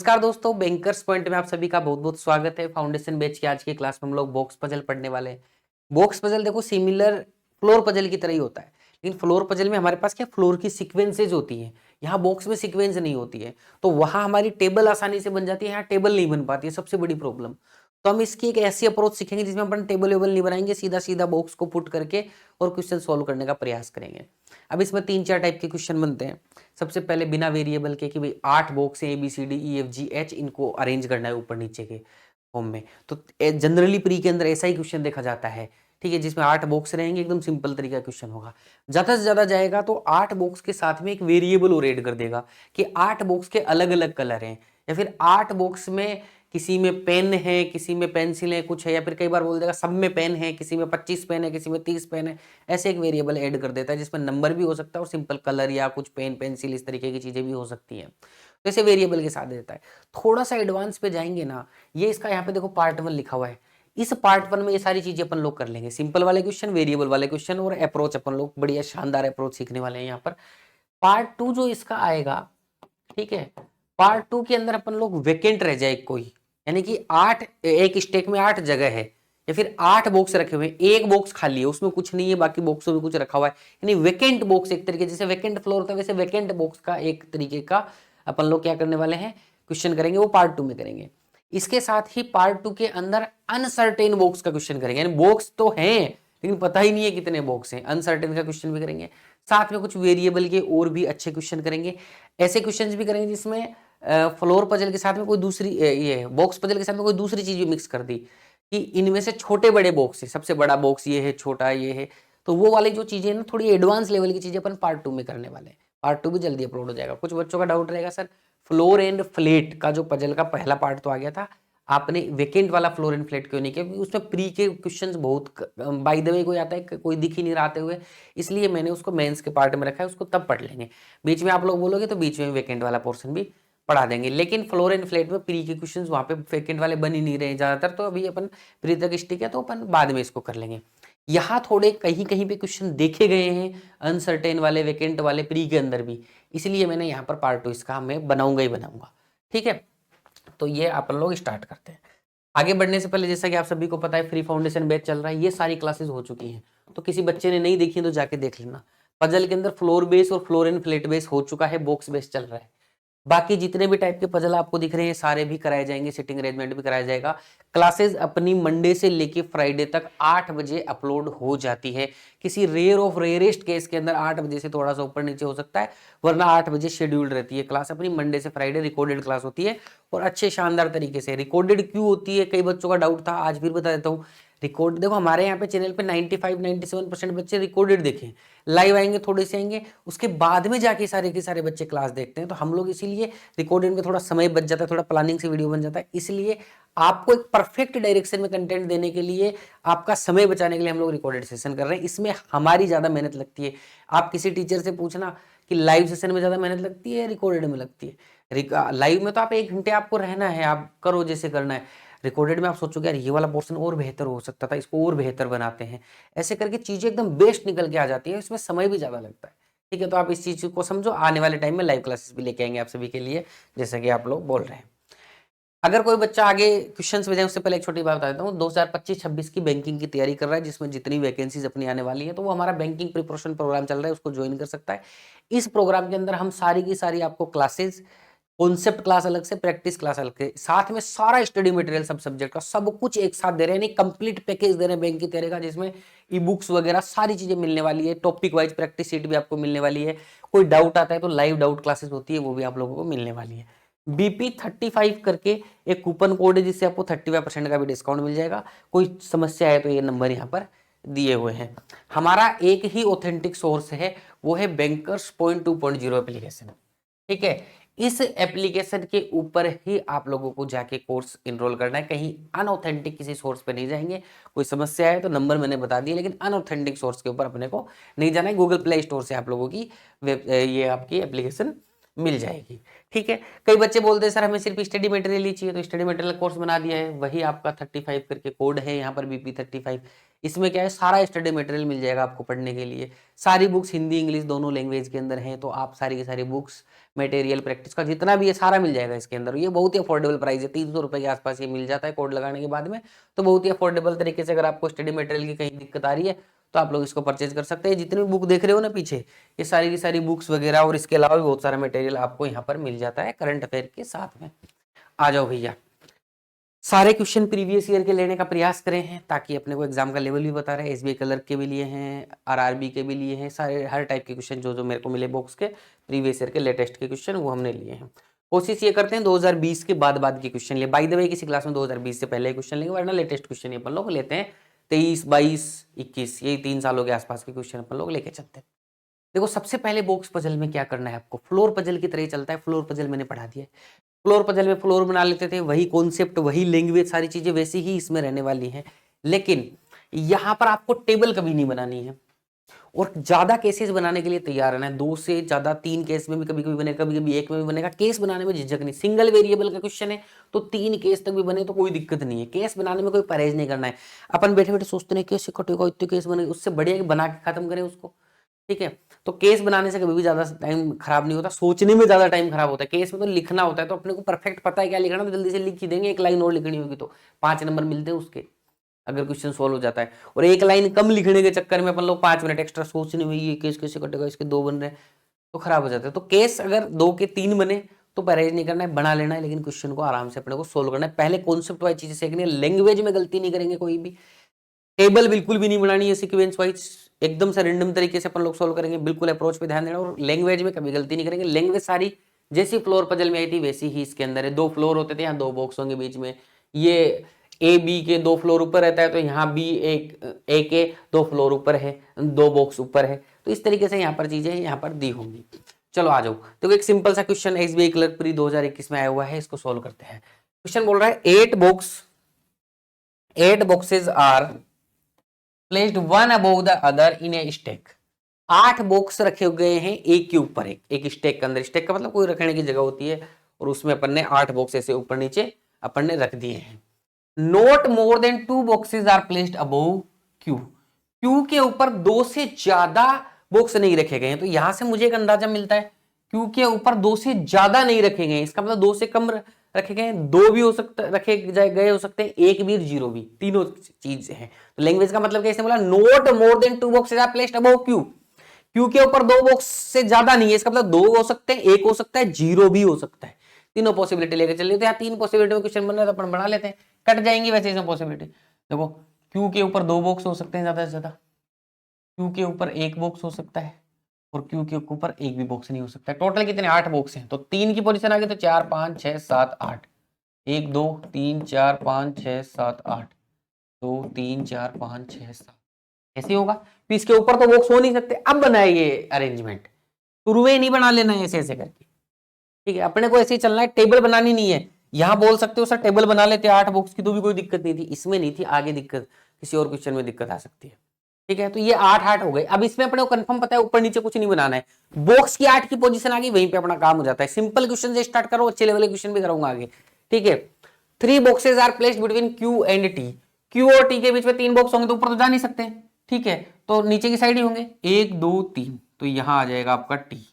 नमस्कार दोस्तों, bankers point में आप सभी का बहुत बहुत स्वागत है। फाउंडेशन बैच की आज की क्लास में हम लोग बॉक्स पजल पढ़ने वाले हैं। बॉक्स पजल देखो सिमिलर फ्लोर पजल की तरह ही होता है, लेकिन फ्लोर पजल में हमारे पास क्या फ्लोर की सीक्वेंसेज होती हैं। यहाँ बॉक्स में सीक्वेंस नहीं होती है, तो वहां हमारी टेबल आसानी से बन जाती है, यहाँ टेबल नहीं बन पाती है, सबसे बड़ी प्रॉब्लम। तो हम इसकी एक ऐसी अप्रोच सीखेंगे जिसमें अपन टेबल वेबल नहीं बनाएंगे, सीधा सीधा बॉक्स को पुट करके और क्वेश्चन सोल्व करने का प्रयास करेंगे। अब इसमें 3-4 टाइप के क्वेश्चन बनते हैं। सबसे पहले बिना वेरिएबल के कि भाई 8 बॉक्स है ABCDEFGH, इनको अरेंज करना है ऊपर नीचे के फॉर्म में। तो जनरली प्री के अंदर ऐसा ही क्वेश्चन देखा जाता है, ठीक है, जिसमें 8 बॉक्स रहेंगे, एकदम सिंपल तरीका क्वेश्चन होगा। ज्यादा से ज्यादा जाएगा तो 8 बॉक्स के साथ में एक वेरिएबल और ऐड कर देगा कि 8 बॉक्स के अलग अलग कलर हैं, या फिर 8 बॉक्स में किसी में पेन है, किसी में पेंसिल है, कुछ है, या फिर कई बार बोल देगा सब में पेन है, किसी में 25 पेन है, किसी में 30 पेन है। ऐसे एक वेरिएबल ऐड कर देता है जिसमें नंबर भी हो सकता है और सिंपल कलर या कुछ पेन पेंसिल इस तरीके की चीजें भी हो सकती हैं। तो इसे वेरिएबल के साथ देता है। थोड़ा सा एडवांस पे जाएंगे ना, ये इसका यहाँ पे देखो पार्ट 1 लिखा हुआ है। इस पार्ट 1 में ये सारी चीजें अपन लोग कर लेंगे, सिंपल वाले क्वेश्चन, वेरिएबल वाले क्वेश्चन और अप्रोच अपन लोग बढ़िया शानदार अप्रोच सीखने वाले हैं यहाँ पर। पार्ट 2 जो इसका आएगा, ठीक है, पार्ट 2 के अंदर अपन लोग वेकेंट रह जाए कोई, यानी कि 8 एक स्टेक में 8 जगह है, या फिर 8 बॉक्स रखे हुए हैं, एक बॉक्स खाली है उसमें कुछ नहीं है, बाकी बॉक्सों में कुछ रखा हुआ है, यानी वेकेंट बॉक्स। एक तरीके जैसे वेकेंट फ्लोर होता है वैसे वेकेंट बॉक्स का एक तरीके का अपन लोग क्या करने वाले हैं, क्वेश्चन करेंगे, वो पार्ट 2 में करेंगे। इसके साथ ही पार्ट 2 के अंदर अनसर्टेन बॉक्स का क्वेश्चन करेंगे, यानी बॉक्स तो हैं लेकिन पता ही नहीं है कितने बॉक्स हैं, अनसर्टेन का क्वेश्चन भी करेंगे। साथ में कुछ वेरिएबल के और भी अच्छे क्वेश्चन करेंगे। ऐसे क्वेश्चंस भी करेंगे जिसमें फ्लोर पजल के साथ में कोई दूसरी ये बॉक्स पजल के साथ में कोई दूसरी चीज भी मिक्स कर दी कि इनमें से छोटे बड़े बॉक्स है, सबसे बड़ा बॉक्स ये है, छोटा ये है। तो वो वाली जो चीजें ना थोड़ी एडवांस लेवल की चीजें अपन पार्ट 2 में करने वाले हैं। पार्ट 2 भी जल्दी अपलोड हो जाएगा। कुछ बच्चों का डाउट रहेगा, सर फ्लोर एंड फ्लेट का जो पजल का पहला पार्ट तो आ गया था, आपने वेकेंट वाला फ्लोर एंड फ्लेट क्यों नहीं किया? क्योंकि उसमें प्री के क्वेश्चंस बहुत बाय द वे कोई आता है, कोई दिख ही नहीं रहा आते हुए, इसलिए मैंने उसको मेंस के पार्ट में रखा है, उसको तब पढ़ लेंगे। बीच में आप लोग बोलोगे तो बीच में वेकेंट वाला पोर्शन भी पढ़ा देंगे, लेकिन फ्लोर एंड फ्लेट में प्री के क्वेश्चंस वहां पे वेकेंट वाले बन ही नहीं रहे ज्यादातर, तो अभी अपन प्री तक स्टिक है तो अपन बाद में इसको कर लेंगे। यहाँ थोड़े कहीं कहीं पे क्वेश्चन देखे गए हैं अनसर्टेन वाले, वेकेंट वाले प्री के अंदर भी, इसलिए मैंने यहाँ पर पार्ट 2 इसका मैं बनाऊंगा ही बनाऊंगा, ठीक है। तो ये अपन लोग स्टार्ट करते हैं। आगे बढ़ने से पहले जैसा कि आप सभी को पता है फ्री फाउंडेशन बैच चल रहा है, ये सारी क्लासेस हो चुकी हैं, तो किसी बच्चे ने नहीं देखी तो जाके देख लेना। पजल के अंदर फ्लोर बेस और फ्लोर एंड फ्लेट बेस हो चुका है, बॉक्स बेस चल रहा है। बाकी जितने भी टाइप के पजल आपको दिख रहे हैं सारे भी कराए जाएंगे, सिटिंग अरेंजमेंट भी कराया जाएगा। क्लासेस अपनी मंडे से लेके फ्राइडे तक 8 बजे अपलोड हो जाती है। किसी रेयर ऑफ रेयरेस्ट केस के अंदर 8 बजे से थोड़ा सा ऊपर नीचे हो सकता है, वरना 8 बजे शेड्यूल्ड रहती है क्लास अपनी। मंडे से फ्राइडे रिकॉर्डेड क्लास होती है, और अच्छे शानदार तरीके से रिकॉर्डेड क्यों होती है, कई बच्चों का डाउट था, आज फिर बता देता हूँ। रिकॉर्ड देखो हमारे यहाँ पे चैनल पे 95-97% बच्चे रिकॉर्डेड देखें, लाइव आएंगे थोड़े से आएंगे, उसके बाद में जाके सारे के सारे बच्चे क्लास देखते हैं। तो हम लोग इसीलिए रिकॉर्डेड में थोड़ा समय बच जाता है, थोड़ा प्लानिंग से वीडियो बन जाता है, इसलिए आपको एक परफेक्ट डायरेक्शन में कंटेंट देने के लिए, आपका समय बचाने के लिए हम लोग रिकॉर्डेड सेशन कर रहे हैं। इसमें हमारी ज्यादा मेहनत लगती है। आप किसी टीचर से पूछना कि लाइव सेशन में ज्यादा मेहनत लगती है रिकॉर्डेड में लगती है? लाइव में तो आप 1 घंटे आपको रहना है, आप करो जैसे करना है। रिकॉर्डेड में आप सोचोगे यार ये वाला पोर्शन और बेहतर हो सकता था, इसको और बेहतर बनाते हैं, ऐसे करके चीजें एकदम बेस्ट निकल के आ जाती है, इसमें समय भी ज्यादा लगता है, ठीक है। तो आप इस चीज को समझो, आने वाले टाइम में लाइव क्लासेस भी लेके आएंगे आप सभी के लिए, जैसा कि आप लोग बोल रहे हैं। अगर कोई बच्चा आगे क्वेश्चंस में जाए उससे पहले एक छोटी बात बता देता हूँ, 2025-26 की बैंकिंग की तैयारी कर रहा है, जिसमें जितनी वैकेंसीज अपनी आने वाली है, तो वो हमारा बैंकिंग प्रिपरेशन प्रोग्राम चल रहा है, उसको ज्वाइन कर सकता है। इस प्रोग्राम के अंदर हम सारी की सारी आपको क्लासेज, कॉन्सेप्ट क्लास अलग से, प्रैक्टिस क्लास अलग से, साथ में सारा स्टडी मटेरियल सब सब्जेक्ट का सब कुछ एक साथ दे रहे हैं, कंप्लीट पैकेज दे रहे हैं बैंक की तैयारी का, जिसमें ई बुक्स वगैरह सारी चीजें मिलने वाली है, टॉपिक वाइज प्रैक्टिस शीट भी आपको मिलने वाली है। कोई डाउट आता है तो लाइव डाउट क्लासेस होती है, वो भी आप लोगों को मिलने वाली है। BP35 करके एक कूपन कोड है, जिससे आपको 35% का भी डिस्काउंट मिल जाएगा। कोई समस्या है तो ये नंबर यहाँ पर दिए हुए हैं। हमारा एक ही ऑथेंटिक सोर्स है, वो है बैंकर्स पॉइंट 2.0 एप्लीकेशन, ठीक है। इस एप्लीकेशन के ऊपर ही आप लोगों को जाके कोर्स इनरोल करना है, कहीं अनऑथेंटिक किसी सोर्स पे नहीं जाएंगे। कोई समस्या है तो नंबर मैंने बता दिया, लेकिन अनऑथेंटिक सोर्स के ऊपर अपने को नहीं जाना है। गूगल प्ले स्टोर से आप लोगों की ये आपकी एप्लीकेशन मिल जाएगी। ठीक है, कई बच्चे बोलते हैं सर हमें सिर्फ स्टडी मटेरियल ही चाहिए, तो स्टडी मटेरियल कोर्स बना दिया है, वही आपका 35 करके कोड है यहाँ पर BP35। इसमें क्या है, सारा स्टडी मटेरियल मिल जाएगा आपको पढ़ने के लिए। सारी बुक्स हिंदी इंग्लिश दोनों लैंग्वेज के अंदर हैं, तो आप सारी की सारी बुक्स मटेरियल प्रैक्टिस का जितना भी है सारा मिल जाएगा इसके अंदर। ये बहुत ही अफोर्डेबल प्राइस है, 300 रुपये के आसपास ये मिल जाता है कोड लगाने के बाद में, तो बहुत ही अफोर्डेबल तरीके से। अगर आपको स्टडी मटेरियल की कहीं दिक्कत आ रही है तो आप लोग इसको परचेज कर सकते हैं। जितनी बुक देख रहे हो ना पीछे, ये सारी की सारी बुक्स वगैरह और इसके अलावा भी बहुत सारा मटेरियल आपको यहाँ पर मिल जाता है करंट अफेयर के साथ में। आ जाओ भैया, सारे क्वेश्चन प्रीवियस ईयर के लेने का प्रयास करें हैं, ताकि अपने को एग्जाम का लेवल भी बता रहे हैं। SBI क्लर्क के भी लिए हैं, RRB के भी लिए हैं, सारे हर टाइप के क्वेश्चन जो जो मेरे को मिले बॉक्स के प्रीवियस ईयर के लेटेस्ट के क्वेश्चन वो हमने लिए हैं। कोशिश ये करते हैं 2020 के बाद के क्वेश्चन लिए। बाय द वे किसी क्लास में 2020 से पहले क्वेश्चन लेंगे, वरना लेटेस्ट क्वेश्चन अपन लोग लेते हैं 23, 22, 21, यही 3 सालों के आसपास के क्वेश्चन अपन लोग लेके चलते हैं। देखो सबसे पहले बॉक्स पजल में क्या करना है आपको, फ्लोर पजल की तरह ही चलता है। फ्लोर पजल मैंने पढ़ा दिया है। फ्लोर पजल में फ्लोर बना लेते थे, वही कॉन्सेप्ट वही लैंग्वेज सारी चीजें वैसी ही इसमें रहने वाली हैं, लेकिन यहाँ पर आपको टेबल कभी नहीं बनानी है। और ज्यादा केसेस बनाने के लिए तैयार रहना है, 2 से ज्यादा 3 केस में भी कभी कभी बनेगा, कभी कभी 1 में भी बनेगा। केस बनाने में झिझक नहीं, सिंगल वेरिएबल का क्वेश्चन है तो 3 केस तक भी बने तो कोई दिक्कत नहीं है। केस बनाने में कोई परहेज नहीं करना है। अपन बैठे बैठे सोचते हैं कैसे कटेगा, इतने केस बनेगा, उससे बढ़िया कि बना के खत्म करें उसको। ठीक है, तो केस बनाने से कभी भी ज्यादा टाइम खराब नहीं होता, सोचने में ज्यादा टाइम खराब होता है। केस में तो लिखना होता है, तो अपने को परफेक्ट पता है क्या लिखना, तो जल्दी से लिख ही देंगे। 1 लाइन और लिखनी होगी तो 5 नंबर मिलते हैं उसके, अगर क्वेश्चन सोल्व हो जाता है। और 1 लाइन कम लिखने के चक्कर में अपन लोग 5 मिनट एक्स्ट्रा सोचने में, ये केस कैसे कटेगा, इसके 2 बन रहे तो खराब हो जाता है। तो केस अगर 2 के 3 बने तो परहेज नहीं करना है, बना लेना है, लेकिन क्वेश्चन को आराम से अपने को सोल्व करना है। पहले कॉन्सेप्ट वाइज चीजें सीखनी है, लैंग्वेज में गलती नहीं करेंगे कोई भी। टेबल बिल्कुल भी नहीं बनानी है सीक्वेंस वाइज, एकदम से रैंडम तरीके से अपन लोग सोल्व करेंगे। बिल्कुल अप्रोच पे ध्यान देना, और लैंग्वेज में कभी गलती नहीं करेंगे। लैंग्वेज सारी जैसी फ्लोर पजल में आई थी वैसी ही इसके अंदर है। 2 फ्लोर होते थे, यहाँ 2 बॉक्स होंगे बीच में। ये AB के 2 फ्लोर ऊपर रहता है, तो यहाँ B A के 2 फ्लोर ऊपर है, 2 बॉक्स ऊपर है। तो इस तरीके से यहाँ पर चीजें यहाँ पर दी होंगी। चलो आ जाओ, तो एक सिंपल सा क्वेश्चन SBI क्लर्क प्री 2021 में आया हुआ है, इसको सोल्व करते हैं। क्वेश्चन बोल रहा है 8 boxes are placed one above the other in a stack। 8 box रखे गए हैं एक के ऊपर एक स्टेक के अंदर। स्टेक का मतलब कोई रखने की जगह होती है, और उसमें अपन ने 8 बॉक्स ऐसे ऊपर नीचे अपन ने रख दिए हैं। Not more than 2 boxes are placed above Q. Q के ऊपर 2 से ज्यादा बॉक्स नहीं रखे गए हैं। तो यहां से मुझे एक अंदाजा मिलता है, क्यू के ऊपर 2 से ज्यादा नहीं रखे गए, इसका मतलब 2 से कम रखे गए, 2 भी हो सकता रखे गए हो सकते हैं, 1 भी और 0 भी, तीनों चीज है। तो लैंग्वेज का मतलब कैसे बोला, not more than 2 boxes are placed above Q. Q के ऊपर 2 बॉक्स से ज्यादा नहीं है, इसका मतलब 2 हो सकते हैं, 1 हो सकता है, 0 भी हो सकता है। तीनों पॉसिबिलिटी लेकर चलिए। तो यहाँ 3 पॉसिबिलिटी में क्वेश्चन बन रहा है, तो अपन बना लेते हैं, कट जाएंगी वैसे इसमें पॉसिबिलिटी। देखो क्यू के ऊपर 2 बॉक्स हो सकते हैं ज्यादा से ज्यादा, क्यू के ऊपर 1 बॉक्स हो सकता है, और क्यू के ऊपर 1 भी बॉक्स नहीं हो सकता है। टोटल कितने 8 बॉक्स हैं, तो 3 की पोजीशन आ गई, तो 4 5 6 7 8, 1 2 3 4 5 6 7 8, 2 3 4 5 6 7, ऐसे होगा। तो इसके ऊपर तो बॉक्स हो नहीं सकते। अब बनाए ये अरेंजमेंट, शुरू में नहीं बना लेना है ऐसे ऐसे करके, ठीक है। अपने को ऐसे ही चलना है, टेबल बनानी नहीं है। यहां बोल सकते हो सर टेबल बना लेते 8 बॉक्स की, तो भी कोई दिक्कत नहीं थी, इसमें नहीं थी, आगे दिक्कत किसी और क्वेश्चन में दिक्कत आ सकती है, ठीक है। तो ये 8 हो गए। अब इसमें अपने को कंफर्म पता है ऊपर नीचे कुछ नहीं बनाना है, बॉक्स की 8 की पोजीशन आ गई, वहीं पे अपना काम हो जाता है। सिंपल क्वेश्चन से स्टार्ट करो, अच्छे लेवल के क्वेश्चन भी कराऊंगा आगे, ठीक है। 3 boxes are placed between Q and T. Q और टी के बीच में 3 बॉक्स होंगे, तो ऊपर तो जा नहीं सकते, ठीक है, तो नीचे की साइड ही होंगे, 1 2 3, तो यहां आ जाएगा आपका टी।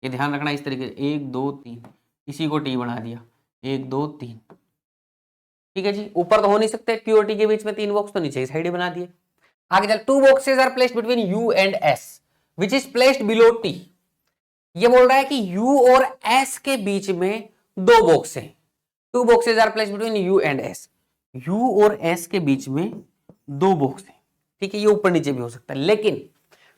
ये ध्यान रखना इस तरीके से, 1 2 3, इसी को टी बना दिया, 1 2 3, ठीक है जी। ऊपर तो हो नहीं सकते, क्यू और टी के बीच में 3 बॉक्स, तो नीचे की साइड ही बना दिए। आगे चल, 2 boxes are placed between U and S which is placed below T. ये बोल रहा है कि यू और एस के बीच में 2 बॉक्स हैं। 2 boxes are placed between U and S, U और एस के बीच में 2 बॉक्स हैं, ठीक है। ये ऊपर नीचे भी हो सकता है, लेकिन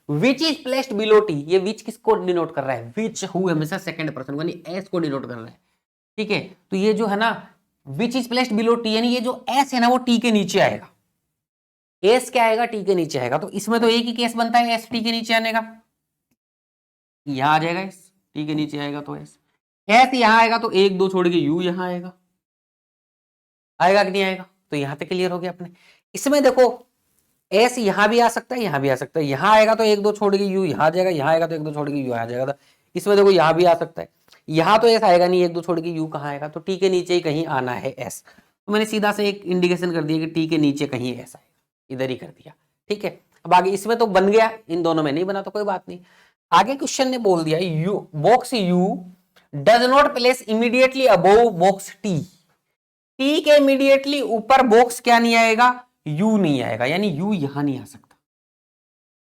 विच इज प्लेस्ड बिलो टी, ये विच किसको डिनोट कर रहा है, विच हु हमेशा सेकंड पर्सन यानी एस को डिनोट कर रहा है, ठीक है। तो ये जो है ना विच इज प्लेस्ड बिलो टी, यानी ये जो एस है ना वो टी के नीचे आएगा। एस क्या आएगा, टी के नीचे आएगा। तो इसमें तो एक ही केस बनता है एस टी के नीचे आने का, यहां आ जाएगा एस, टी के नीचे आएगा तो एस यहां आएगा, तो 1 2 छोड़ के यू यहां आएगा, आएगा कि नहीं आएगा। तो यहां तक क्लियर हो गया अपने। इसमें देखो एस यहां भी आ सकता है, यहां भी आ सकता है, यहां आएगा तो 1 2 छोड़ के यू यहां आ जाएगा, यहां आएगा तो 1 2 छोड़ के यू आ जाएगा। इसमें देखो यहां भी आ सकता है, यहाँ तो एस आएगा नहीं, 1 2 छोड़ के यू कहाँ आएगा, तो टी के नीचे ही कहीं आना है एस। तो मैंने सीधा से एक इंडिकेशन कर दिया कि टी के नीचे कहीं एस आएगा, इधर ही कर दिया, ठीक है। अब आगे इसमें तो बन गया, इन दोनों में नहीं बना तो कोई बात नहीं। आगे क्वेश्चन ने बोल दिया you box you does not place immediately above box T, T के इमीडिएटली ऊपर बॉक्स क्या नहीं आएगा, यू नहीं आएगा, यानी यू यहां नहीं आ सकता।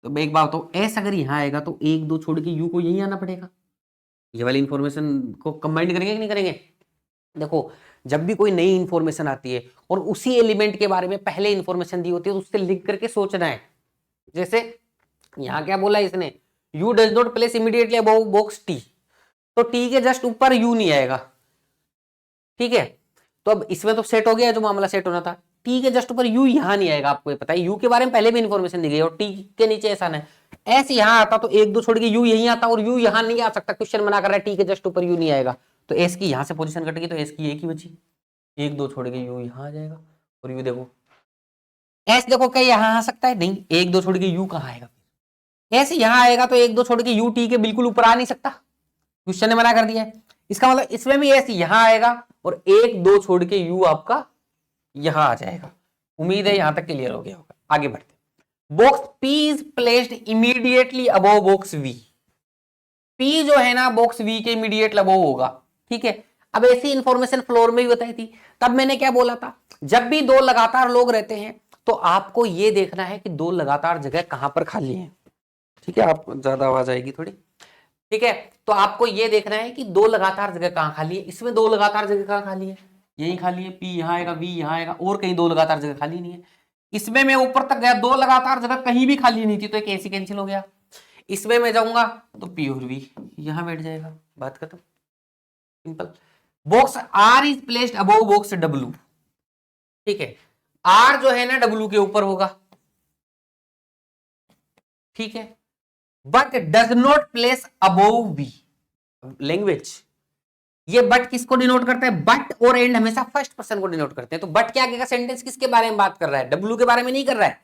तो मैं एक बात तो एस अगर यहां आएगा तो 1 2 छोड़ के यू को यहीं आना पड़ेगा। ये वाली इंफॉर्मेशन को कंबाइंड करेंगे कि नहीं करेंगे? देखो जब भी कोई नई इंफॉर्मेशन आती है और उसी एलिमेंट के बारे में पहले इंफॉर्मेशन दी होती है तो उससे लिंक करके सोचना है। जैसे यहां क्या बोला इसने, you does not place immediately above box T, तो टी के जस्ट ऊपर यू नहीं आएगा, ठीक है। तो अब इसमें तो सेट हो गया जो मामला सेट होना था, टी के जस्ट ऊपर यू यहां नहीं आएगा। आपको ये पता है यू के बारे में पहले भी इंफॉर्मेशन दी गई और टी के नीचे ऐसा है, ऐसे यहां आता तो 1 2 छोड़ के यू यहीं आता और यू यहां नहीं आ सकता, क्वेश्चन मना कर रहा है टी के जस्ट ऊपर यू नहीं आएगा, तो एस की यहां से पोजीशन कटेगी तो एस की एक ही बची, 1 2 छोड़ के यू यहां आ जाएगा और यू देखो एस देखो क्या यहां आ सकता है, नहीं 1 2 छोड़ के यू कहां आएगा, एस यहां आएगा तो 1 2 छोड़ के यू टी के बिल्कुल ऊपर आ नहीं सकता, क्वेश्चन ने मना कर दिया है। इसका मतलब इसमें भी एस यहां आएगा और 1 2 छोड़ के यू आपका यहां आ जाएगा। उम्मीद है यहां तक क्लियर हो गया होगा, आगे बढ़ते। Box P is placed immediately above box V, P जो है ना बॉक्स वी के इमीडिएट अबव होगा, ठीक है। अब ऐसी इंफॉर्मेशन फ्लोर में भी बताई थी, तब मैंने क्या बोला था, जब भी 2 लगातार लोग रहते हैं तो आपको यह देखना है कि 2 लगातार जगह कहां पर खाली है, ठीक है। आप ज्यादा आवाज आएगी थोड़ी, ठीक है। तो आपको यह देखना है कि 2 लगातार जगह कहां खाली है, इसमें 2 लगातार जगह कहां खाली है, यही खाली है, पी यहां आएगा वी यहां आएगा और कहीं 2 लगातार जगह खाली नहीं है। इसमें मैं ऊपर तक गया 2 लगातार जगह कहीं भी खाली नहीं थी तो एक ऐसी कैंसिल हो गया, इसमें मैं जाऊंगा तो पी और वी यहां बैठ जाएगा, बात खत्म, simple. Box R is placed above box W, ठीक है, आर जो है ना डब्ल्यू के ऊपर होगा, ठीक है, but does not place above B. Language ये बट किसको डिनोट करता है, बट और एंड हमेशा फर्स्ट पर्सन को डिनोट करते हैं, तो बट क्या आगे का सेंटेंस किसके बारे में बात कर रहा है, डब्ल्यू के बारे में नहीं कर रहा है।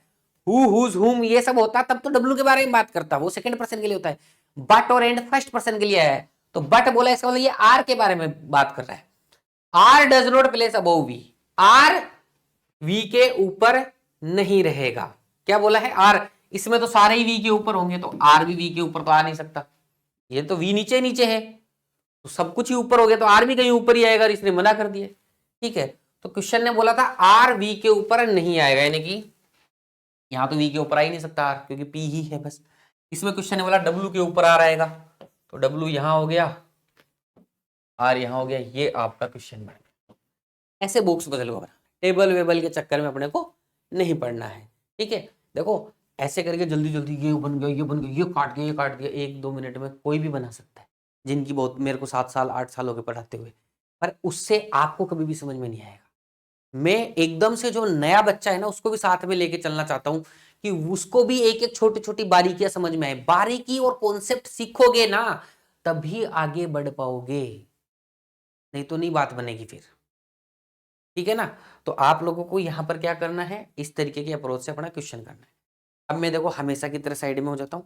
हु हुज हुम ये सब होता तब तो डब्ल्यू के बारे में बात करता, वो सेकंड पर्सन के लिए होता है, बट और एंड फर्स्ट पर्सन के लिए है, तो बट बोला इसका मतलब ये आर के बारे में बात कर रहा है। R does not place above V, R V के ऊपर नहीं रहेगा, क्या बोला है आर, इसमें तो सारे ही वी के ऊपर होंगे तो आर भी वी के ऊपर तो आ नहीं सकता, ये तो वी नीचे नीचे है तो सब कुछ ही ऊपर हो गया तो आर भी कहीं ऊपर ही आएगा, इसने मना कर दिया, ठीक है। तो क्वेश्चन ने बोला था आर वी के ऊपर नहीं आएगा, यानी कि यहां तो वी के ऊपर आ ही नहीं सकता आर, क्योंकि पी ही है बस। इसमें क्वेश्चन ने बोला डब्ल्यू के ऊपर आर आएगा, तो डब्ल्यू यहां हो गया, आर यहां हो गया, ये आपका क्वेश्चन बन गया। ऐसे बॉक्स बदल को बनाना, टेबल वेबल के चक्कर में अपने को नहीं पढ़ना है, ठीक है। देखो ऐसे करके जल्दी जल्दी ये बन गया ये बन गया ये काट दिया ये काट दिया, 1 2 मिनट में कोई भी बना सकता है, जिनकी बहुत मेरे को 7 साल 8 साल हो गए पढ़ाते हुए, पर उससे आपको कभी भी समझ में नहीं आएगा। मैं एकदम से जो नया बच्चा है ना उसको भी साथ में लेके चलना चाहता हूं कि उसको भी एक एक छोटी छोटी बारीकियां समझ में आए, बारीकी और कॉन्सेप्ट सीखोगे ना तभी आगे बढ़ पाओगे, नहीं तो नहीं बात बनेगी फिर, ठीक है ना। तो आप लोगों को यहां पर क्या करना है, इस तरीके के अप्रोच से अपना क्वेश्चन करना है। अब मैं देखो हमेशा की तरह साइड में हो जाता हूं,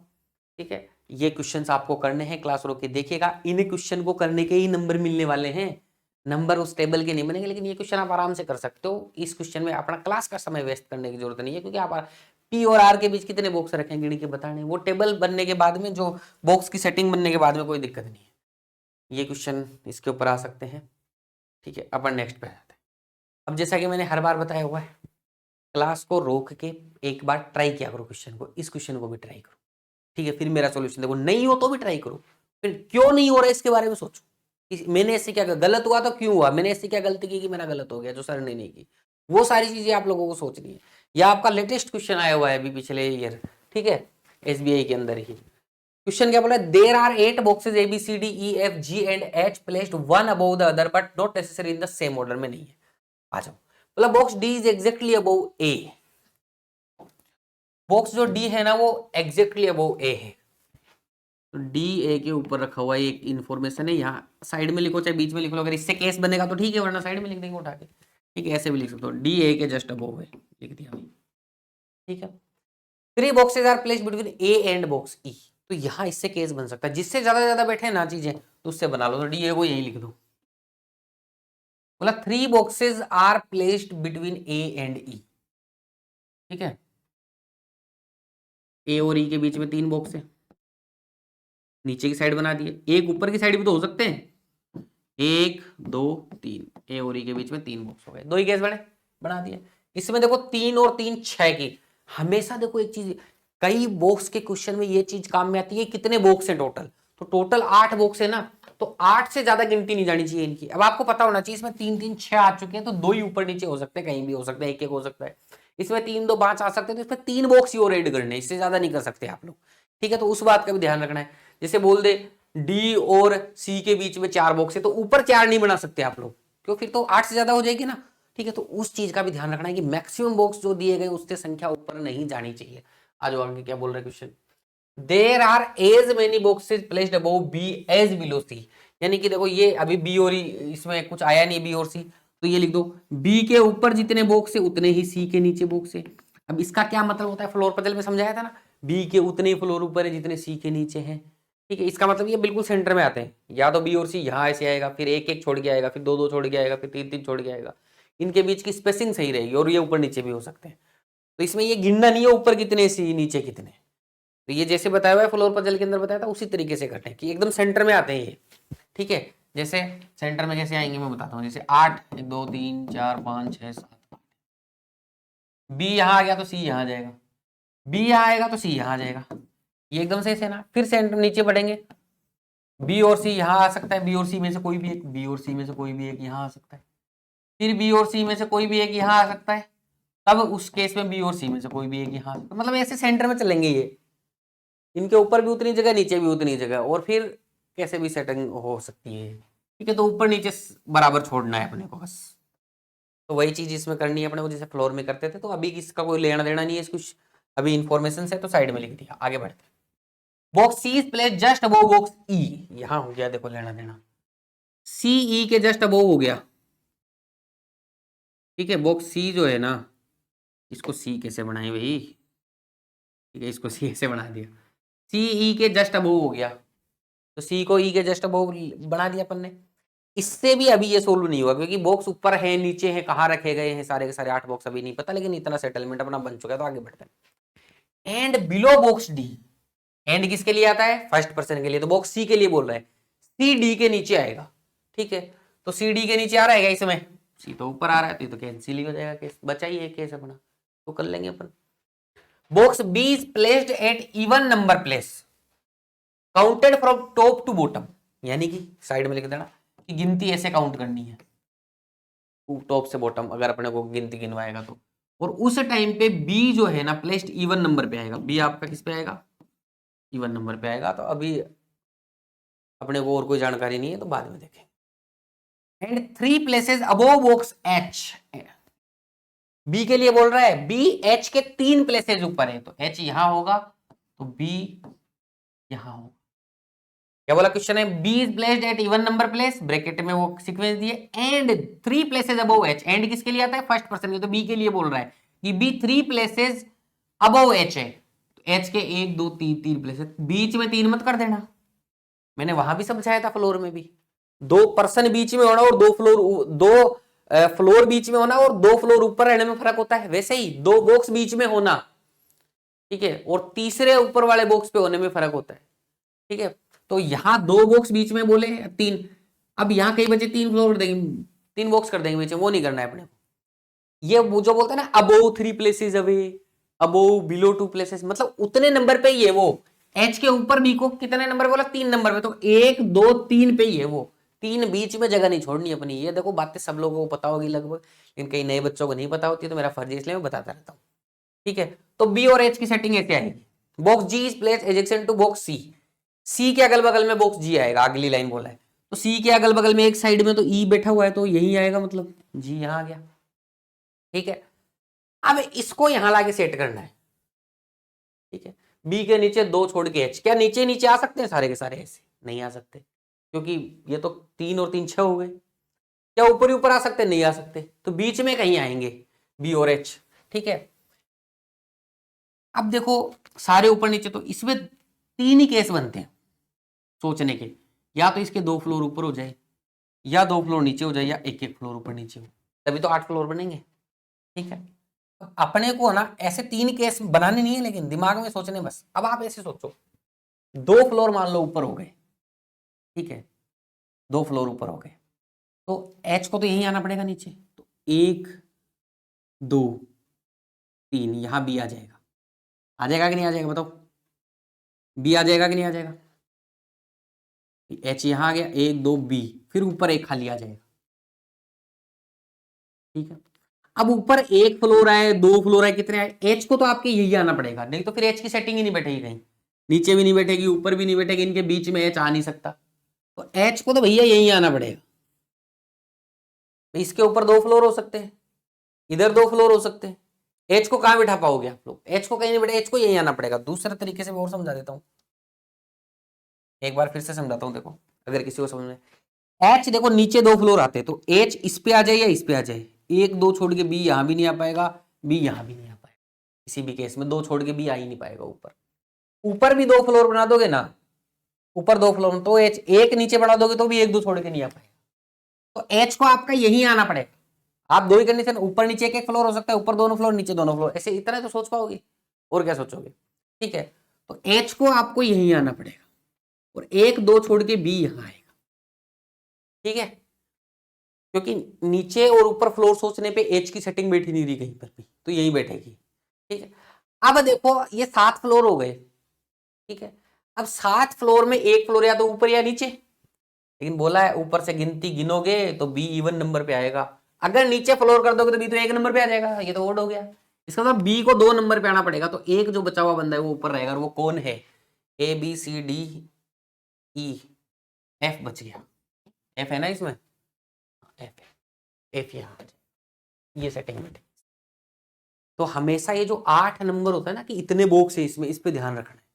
ठीक है। ये क्वेश्चंस आपको करने हैं, क्लास रोक के देखिएगा, इन क्वेश्चन को करने के ही नंबर मिलने वाले हैं, नंबर उस टेबल के नहीं बनेंगे, लेकिन ये क्वेश्चन आप आराम से कर सकते हो। इस क्वेश्चन में अपना क्लास का समय वेस्ट करने की जरूरत नहीं है, क्योंकि आप पी और आर के बीच कितने बॉक्स रखें गिण के बताने, वो टेबल बनने के बाद में, जो बॉक्स की सेटिंग बनने के बाद में कोई दिक्कत नहीं है। ये क्वेश्चन इसके ऊपर आ सकते हैं, ठीक है। अपन नेक्स्ट पे आते हैं। अब जैसा कि मैंने हर बार बताया हुआ है, क्लास को रोक के एक बार ट्राई किया करो क्वेश्चन को, इस क्वेश्चन को भी ट्राई करो, ठीक है। फिर मेरा सॉल्यूशन देखो, नहीं हो तो भी ट्राई करो, फिर क्यों नहीं हो रहा है इसके बारे में सोचो, मैंने इससे क्या गलत हुआ तो क्यों हुआ, मैंने इससे क्या गलती की कि मेरा गलत हो गया जो सर ने नहीं की, वो सारी चीजें आप लोगों को सोचनी है। या आपका लेटेस्ट क्वेश्चन आया हुआ है अभी पिछले ईयर, ठीक है, एसबीआई के अंदर ही क्वेश्चन क्या बोला, there are 8 boxes A B C D E F G and H placed one above the other but not necessary in the same order में नहीं है। आ जाओ, बोला box D is exactly above A, box जो D है ना वो एग्जैक्टली अबव ए है, डी ए के ऊपर रखा हुआ है, एक इन्फॉर्मेशन है, यहाँ साइड में लिखो चाहे बीच में लिख लो, अगर इससे केस बनेगा तो ठीक है, वरना साइड में लिख देंगे उठा के, ठीक है। ऐसे भी लिख सकते हो, डी ए के जस्ट अबव है, लिख दिया, ठीक है। 3 boxes are placed between a and box e, तो यहाँ इससे केस बन सकता है, जिससे ज्यादा बैठे ना चीजें तो उससे बना लो। तो डी ए को यही लिख दो। बोला 3 boxes are placed between a and e. ठीक है, ए और ई के बीच में 3 बॉक्स है, नीचे की साइड बना दिए, एक ऊपर की साइड भी तो हो सकते हैं, 1 2 3, ए और ई के बीच में 3 बॉक्स हो गए, 2 ही केस बना दिए। इसमें देखो 3 और 3 6 की। हमेशा देखो एक चीज, कई बॉक्स के क्वेश्चन में ये चीज काम में आती है, कितने बॉक्स है टोटल, तो टोटल 8 बॉक्स है ना, तो 8 से ज्यादा गिनती नहीं जानी चाहिए इनकी। अब आपको पता होना चाहिए इसमें 3 3 6 आ चुके हैं, तो 2 ही ऊपर नीचे हो सकते हैं, कहीं भी हो सकता है, एक एक हो सकता है। इसमें 3 2 5 आ सकते हैं, तो इसमें 3 बॉक्स ही और ऐड करने, इससे ज्यादा नहीं कर सकते आप लोग। ठीक है, तो उस बात का भी ध्यान रखना है। जैसे बोल दे डी और सी के बीच में 4 बॉक्स है, तो ऊपर 4 नहीं बना सकते आप लोग, क्यों, फिर तो 8 से ज्यादा हो जाएगी ना। ठीक है, तो उस चीज का भी ध्यान रखना है कि मैक्सिमम बॉक्स जो दिए गए उससे संख्या ऊपर नहीं जानी चाहिए। आज आगे क्या बोल रहे question, there are as many boxes placed above b as below c. यानी कि देखो ये अभी बी और ई, इसमें कुछ आया नहीं बी और सी, तो ये लिख दो बी के ऊपर जितने बॉक्स है उतने ही सी के नीचे बॉक्स है। अब इसका क्या मतलब होता है, फ्लोर पजल में समझाया था ना, बी के उतने फ्लोर ऊपर है जितने सी के नीचे हैं। ठीक है, इसका मतलब ये बिल्कुल सेंटर में आते हैं, या तो बी और सी यहाँ ऐसे आएगा, फिर एक एक छोड़ के आएगा, फिर 2 2 छोड़ के आएगा, फिर 3 3 छोड़ के आएगा, इनके बीच की स्पेसिंग सही रहेगी, और ये ऊपर नीचे भी हो सकते हैं। तो इसमें ये गिनना नहीं है ऊपर कितने सी नीचे कितने, तो ये जैसे बताया हुआ है फ्लोर पजल के अंदर बताया था उसी तरीके से करते हैं कि एकदम सेंटर में आते हैं ये। ठीक है, जैसे सेंटर में कैसे आएंगे मैं बताता हूँ, जैसे 8 1 2 3 4 5 6 7 8, बी यहाँ आ गया तो सी यहाँ आ जाएगा, बी यहाँ आएगा तो सी यहाँ आ जाएगा, ये एकदम से ना। फिर सेंटर नीचे बढ़ेंगे, बी और सी यहाँ आ सकता है, बी और सी में से कोई भी एक, बी और सी में से कोई भी एक यहाँ आ सकता है, फिर बी और सी में से कोई भी एक यहाँ आ सकता है, तब उस केस में बी और सी में से कोई भी एक यहाँ, मतलब ऐसे सेंटर में चलेंगे ये, इनके ऊपर भी उतनी जगह नीचे भी उतनी जगह, और फिर कैसे भी सेटिंग हो सकती है। ठीक है, तो ऊपर नीचे बराबर छोड़ना है अपने को बस, तो वही चीज इसमें करनी है अपने को जैसे फ्लोर में करते थे। तो अभी इसका कोई लेना देना नहीं है, कुछ अभी इन्फॉर्मेशन है तो साइड में लिख दिया, आगे बढ़ते। Box c is placed just above box e, यहां हो गया देखो लेना देना, सी ई के जस्ट अबव हो गया। ठीक है, बॉक्स सी जो है ना, इसको सी कैसे बनाए भाई, ठीक है इसको सी ऐसे बना दिया, सी ई के जस्ट अबव हो गया, तो सी को ई के जस्ट अबव बना दिया अपन ने। इससे भी अभी ये सोल्व नहीं हुआ, क्योंकि बॉक्स ऊपर है नीचे है, कहाँ रखे गए हैं सारे के सारे 8 बॉक्स अभी नहीं पता, लेकिन इतना सेटलमेंट अपना बन चुका है, तो आगे बढ़ते हैं। And below box D, and किसके लिए आता है, फर्स्ट पर्सन के लिए, तो बॉक्स सी के लिए बोल रहा है, सी डी के नीचे आएगा। ठीक है, तो सी डी के नीचे आ रहा है इसमें, सी तो ऊपर आ रहा है, तो ये तो कैंसिल ही हो जाएगा केस, बचा ही है केस अपना, तो कर लेंगे अपन। Box b is placed at even number place counted from top to bottom, यानी कि साइड में लिख देना कि गिनती ऐसे काउंट करनी है टॉप से बॉटम, अगर अपने को गिनती गिनवाएगा तो। और उस टाइम पे बी जो है ना प्लेस्ड इवन नंबर पे आएगा, बी आपका किस पे आएगा, इवन नंबर पे आएगा। तो अभी अपने को और कोई जानकारी नहीं है, तो बाद में देखेंगे। And 3 places above box H, B के लिए बोल रहा है, बी एच के 3 प्लेसेस ऊपर है, तो एच यहां होगा तो बी यहां होगा। क्या बोला क्वेश्चन है, B is placed at even number place, bracket में वो सीक्वेंस दिए, and 3 places above H, and किसके लिए आता है, फर्स्ट पर्सन के, तो बी के लिए बोल रहा है कि बी 3 प्लेसेस अबव एच है, तो एच के 1 2 3 प्लेसेस, बीच में 3 मत कर देना, मैंने वहां भी समझाया था फ्लोर में भी, 2 पर्सन बीच में होना और 2 फ्लोर बीच में होना और 2 फ्लोर ऊपर रहने में फर्क होता है, वैसे ही 2 बॉक्स बीच में होना, ठीक है, और तीसरे ऊपर वाले बॉक्स पे होने में फर्क होता है। ठीक है, तो यहां 2 बॉक्स बीच में बोले 3, अब यहां कई बचे 3 फ्लोर कर देंगे, 3 बॉक्स कर देंगे बीच में, वो नहीं करना है अपने को। ये जो बोलते हैं ना above 3 places away, above below 2 places, मतलब उतने नंबर पे ही है वो, एच के ऊपर बी को कितने नंबर पे बोला, 3 नंबर पे, तो 1 2 3 पे ही है वो, 3 बीच में जगह नहीं छोड़नी अपनी। ये देखो बातें सब लोगों को पता होगी लगभग, लेकिन कई नए बच्चों को नहीं पता होती, तो मेरा फर्ज है इसलिए मैं बताता रहता हूँ। ठीक है, तो बी और एच की सेटिंग ऐसे आएगी, box g is placed adjacent to box c, c के अगल बगल में बॉक्स जी आएगा, अगली लाइन बोला है, तो सी के अगल बगल में एक साइड में तो ई बैठा हुआ है, तो यही आएगा, मतलब जी यहां आ गया। ठीक है, अब इसको यहां लाके सेट करना है। ठीक है, बी के नीचे 2 छोड़ के एच, क्या नीचे नीचे आ सकते हैं सारे के सारे, ऐसे नहीं आ सकते, क्योंकि ये तो 3 और 3 6 हो गए। क्या ऊपर ही ऊपर आ सकते, नहीं आ सकते, तो बीच में कहीं आएंगे बी और एच। ठीक है, अब देखो सारे ऊपर नीचे, तो इसमें तीन ही केस बनते हैं सोचने के, या तो इसके 2 फ्लोर ऊपर हो जाए, या 2 फ्लोर नीचे हो जाए, या एक एक फ्लोर ऊपर नीचे हो, तभी तो 8 फ्लोर बनेंगे। ठीक है, अपने को ना ऐसे 3 केस बनाने नहीं है, लेकिन दिमाग में सोचने बस। अब आप ऐसे सोचो, 2 फ्लोर मान लो ऊपर हो गए, ठीक है, 2 फ्लोर ऊपर हो गए, तो एच को तो यहीं आना पड़ेगा नीचे, तो 1 2 3 यहां बी आ जाएगा। आ जाएगा कि नहीं आ जाएगा बताओ? बी आ जाएगा कि नहीं आ जाएगा? एच यहां आ गया, 1 2 बी, फिर ऊपर एक खाली आ जाएगा। ठीक है, अब ऊपर एक फ्लोर आए, 2 फ्लोर आए, कितने आए? एच को तो आपके यही आना पड़ेगा, नहीं तो फिर एच की सेटिंग ही नहीं बैठेगी कहीं, नीचे भी नहीं बैठेगी, ऊपर भी नहीं बैठेगी, इनके बीच में एच आ नहीं सकता, तो एच को तो भैया यही आना पड़ेगा। इसके ऊपर 2 फ्लोर हो सकते हैं, इधर 2 फ्लोर हो सकते हैं, एच को कहां बिठा पाओगे आप लोग? एच को कहीं नहीं बैठे, एच को यही आना पड़ेगा। दूसरे तरीके से मैं और समझा देता हूं, एक बार फिर से समझाता हूं, देखो अगर किसी को समझ में, एच देखो नीचे 2 फ्लोर आते हैं, तो एच इस पे आ जाए या इस पे आ जाए, 1 2 छोड़ के बी यहां भी नहीं आ पाएगा, बी यहां भी नहीं आ पाएगा, किसी भी केस में 2 छोड़ के बी आ ही नहीं पाएगा। ऊपर ऊपर भी 2 फ्लोर बना दोगे ना, ऊपर 2 फ्लोर, तो एच एक नीचे बढ़ा दोगे तो भी 1 2 छोड़ के नहीं आ पाएगा, तो एच को आपका यही आना पड़ेगा। आप दो ही कंडीशन, ऊपर नीचे एक एक फ्लोर हो सकता है, ऊपर दोनों फ्लोर, नीचे दोनों फ्लोर, ऐसे इतना तो सोच पाओगे, और क्या सोचोगे? ठीक है, तो एच को आपको यही आना पड़ेगा, और 1 2 छोड़ के बी यहां आएगा। ठीक है, क्योंकि नीचे और ऊपर फ्लोर सोचने पे एच की सेटिंग बैठी नहीं रही कहीं पर भी, तो यही बैठेगी। ठीक है, अब देखो ये 7 फ्लोर हो गए। ठीक है, अब 7 फ्लोर में एक फ्लोर या तो ऊपर या नीचे, लेकिन बोला है ऊपर से गिनती गिनोगे तो बी इवन नंबर पे आएगा, अगर नीचे फ्लोर कर दोगे तो बी तो 1 नंबर पे आ जाएगा, ये तो ओड हो गया। इसका मतलब बी को 2 नंबर पे आना पड़ेगा, तो एक जो बचा हुआ बंदा है वो ऊपर रहेगा, और वो कौन है? A B C D E F बच गया, एफ है ना इसमें, एफ एफ यहाँ, ये सेटिंग में। तो हमेशा ये जो 8 नंबर होता है ना, कि इतने बॉक्स है इसमें, इस पे ध्यान रखना है।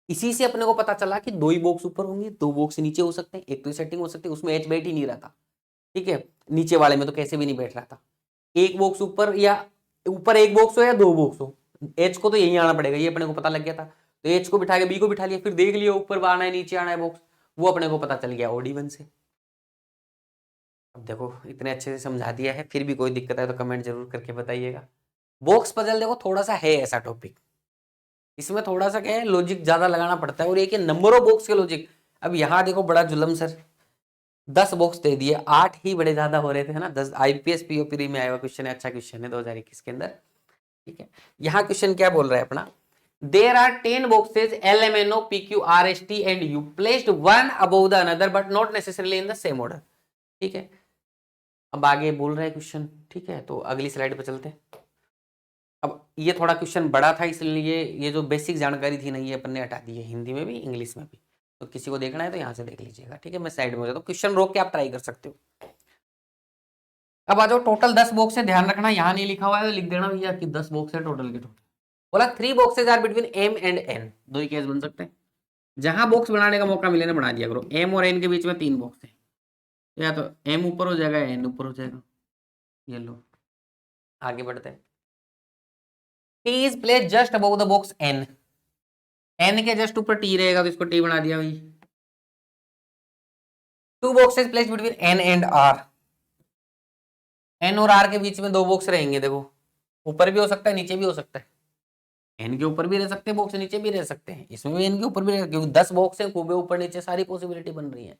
इसी से अपने को पता चला कि 2 ही बॉक्स ऊपर होंगे, 2 बॉक्स नीचे हो सकते हैं, एक तो सेटिंग हो सकती है, उसमें एच बैठ ही नहीं रहा था। ठीक है, नीचे वाले में तो कैसे भी नहीं बैठ रहा था, एक बॉक्स ऊपर, या ऊपर एक बॉक्स हो या 2 बॉक्स हो, एच को तो यही आना पड़ेगा, ये अपने को पता लग गया था। तो एच को बिठा के बी को बिठा लिया, फिर देख लिया ऊपर आना है नीचे आना है बॉक्स, वो अपने को पता चल गया ओडी1 से। अब देखो इतने अच्छे से समझा दिया है, फिर भी कोई दिक्कत है तो कमेंट जरूर करके बताइएगा। बॉक्स पजल देखो थोड़ा सा है ऐसा टॉपिक, इसमें थोड़ा सा क्या है, लॉजिक ज्यादा लगाना पड़ता है, और एक नंबर ऑफ बॉक्स के लॉजिक। अब यहाँ देखो बड़ा जुलम सर, 10 बॉक्स दे दिए, 8 ही बड़े ज्यादा हो रहे थे, है ना। 10 आईपीएस पीओपी में आया हुआ क्वेश्चन है, अच्छा क्वेश्चन है 2021 के अंदर। ठीक है, यहाँ क्वेश्चन क्या बोल रहा है अपना, there are 10 boxes LMNO PQRST and U placed one above the another but not necessarily in the same order। ठीक है, अब आगे बोल रहा है क्वेश्चन। ठीक है, तो अगली स्लाइड पर चलते हैं। अब ये थोड़ा क्वेश्चन बड़ा था, इसलिए ये जो बेसिक जानकारी थी ना, ये अपन ने हटा दी है, हिंदी में भी इंग्लिश में भी, तो किसी को देखना है तो यहाँ से देख लीजिएगा। ठीक है, मैं साइड में हो जाता हूँ, क्वेश्चन रोक के आप ट्राई कर सकते हो। अब आ जाओ, टोटल 10 बॉक्स है, ध्यान रखना यहाँ नहीं लिखा हुआ है तो लिख देना भैया कि 10 बॉक्स है टोटल के टोटल। बोला 3 boxes are between M and N, दो ही केस बन सकते हैं, जहां बॉक्स बनाने का मौका मिले ना बना दिया करो। एम और एन के बीच में 3 बॉक्स है, या तो एम ऊपर हो जाएगा, एन ऊपर हो जाएगा। ये लो, आगे बढ़ते हैं। T is place just above the box N, N के जस्ट ऊपर टी रहेगा तो इसको टी बना दिया भाई। 2 boxes place between N and R, N और आर के बीच में 2 बॉक्स रहेंगे, देखो ऊपर भी हो सकता है नीचे भी हो सकता है, एन के ऊपर भी रह सकते हैं बॉक्स, नीचे भी रह सकते हैं, इसमें भी एन के ऊपर भी रह, क्योंकि 10 बॉक्स है, खूबे ऊपर नीचे सारी पॉसिबिलिटी बन रही है।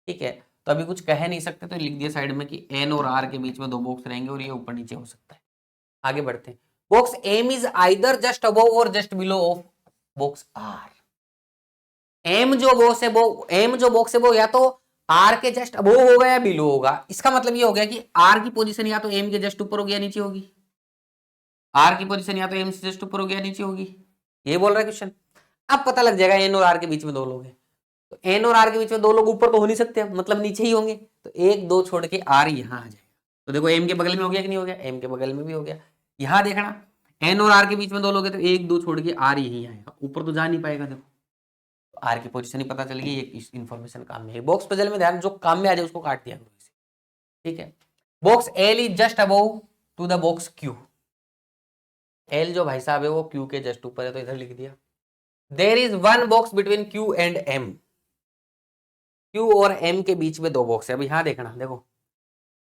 ठीक है, तो अभी कुछ कह नहीं सकते तो लिख दिया साइड में कि एन और आर के बीच में 2 बॉक्स रहेंगे और ये ऊपर नीचे हो सकता है। आगे बढ़ते हैं। Box m is either just above और just below of box r. M जो बॉक्स है वो, एम जो बॉक्स है वो या तो आर के जस्ट अबव होगा या बिलो होगा। इसका मतलब ये हो गया कि आर की पोजीशन या तो एम के जस्ट ऊपर होगी या नीचे होगी, आर की पोजीशन या तो एम से जस्ट ऊपर होगी या नीचे होगी, ये बोल रहा है क्वेश्चन। अब पता लग जाएगा एन और आर के बीच में 2 लोग हैं, तो एन और आर के बीच में 2 लोग ऊपर तो हो नहीं सकते, मतलब नीचे ही होंगे, तो 1 2 छोड़ के आर यहाँ आ जाएगा। तो देखो एम के बगल में हो गया कि नहीं हो गया, एम के बगल में भी हो गया। यहाँ देखना, एन और आर के बीच में 2 लोग हैं, तो 1 2 छोड़ के आर यही आएगा, ऊपर तो जा नहीं पाएगा। देखो आर की पोजीशन ही पता चल गई, एक इन्फॉर्मेशन काम में है। बॉक्स पजल में ध्यान, जो काम में आ जाए उसको काट दिया करो इसे। ठीक है, box L is just above to the box Q, L जो भाई साहब है वो क्यू के जस्ट ऊपर है, तो इधर लिख दिया। There is one box between Q and M. Q और एम के बीच में दो बॉक्स है। अब यहां देखना, देखो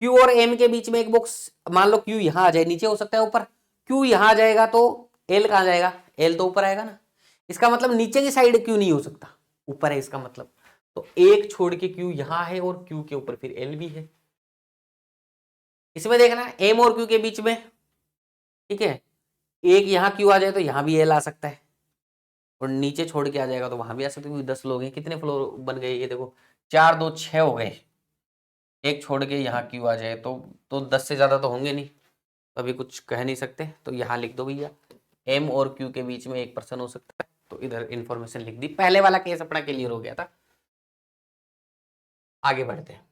क्यू और एम के बीच में एक बॉक्स, मान लो क्यू यहां आ जाए, नीचे हो सकता है ऊपर, क्यू यहां आ जाएगा तो एल कहां जाएगा, एल तो ऊपर आएगा ना। इसका मतलब नीचे की साइड क्यू नहीं हो सकता, ऊपर है इसका मतलब। तो एक छोड़ के क्यू यहां है और क्यू के ऊपर फिर एल भी है। इसमें देखना एम और क्यू के बीच में, ठीक है, एक यहां क्यू आ जाए तो यहां भी एल आ सकता है, और नीचे छोड़ के आ जाएगा तो वहां भी आ सकते हैं, क्योंकि 10 लोग हैं। कितने फ्लोर बन गए ये देखो, 4 2 6 हो गए। एक छोड़ के यहाँ क्यू आ जाए तो 10 से ज्यादा तो होंगे नहीं, तो अभी कुछ कह नहीं सकते, तो यहाँ लिख दो भैया एम और क्यू के बीच में एक पर्सन हो सकता है, तो इधर इंफॉर्मेशन लिख दी। पहले वाला केस अपना क्लियर हो गया था। आगे बढ़ते हैं।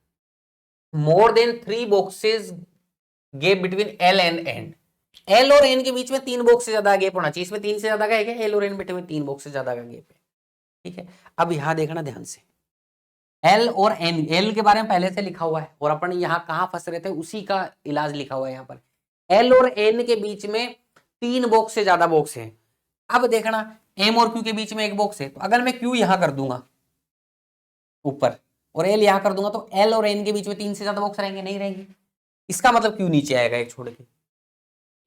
More than 3 boxes gap between L and N. L और एन के बीच में 3 बॉक्स से ज्यादा गैप होना चाहिए। इसमें 3 से ज्यादा का है क्या, एल और एन बीच में 3 बॉक्स से ज्यादा का गैप है, ठीक है। अब यहां देखना ध्यान से, एल और एन, एल के बारे में पहले से लिखा हुआ है और अपन यहाँ कहां फंस रहे थे उसी का इलाज लिखा हुआ है यहाँ पर। एल और एन के बीच में 3 बॉक्स से ज्यादा बॉक्स है। अब देखना एम और क्यू के बीच में एक बॉक्स है, तो अगर मैं क्यू यहां कर दूंगा ऊपर और एल यहां कर दूंगा तो एल और एन के बीच में 3 से ज्यादा बॉक्स रहेंगे, नहीं रहेंगे। इसका मतलब क्यू नीचे आएगा, एक छोड़ के,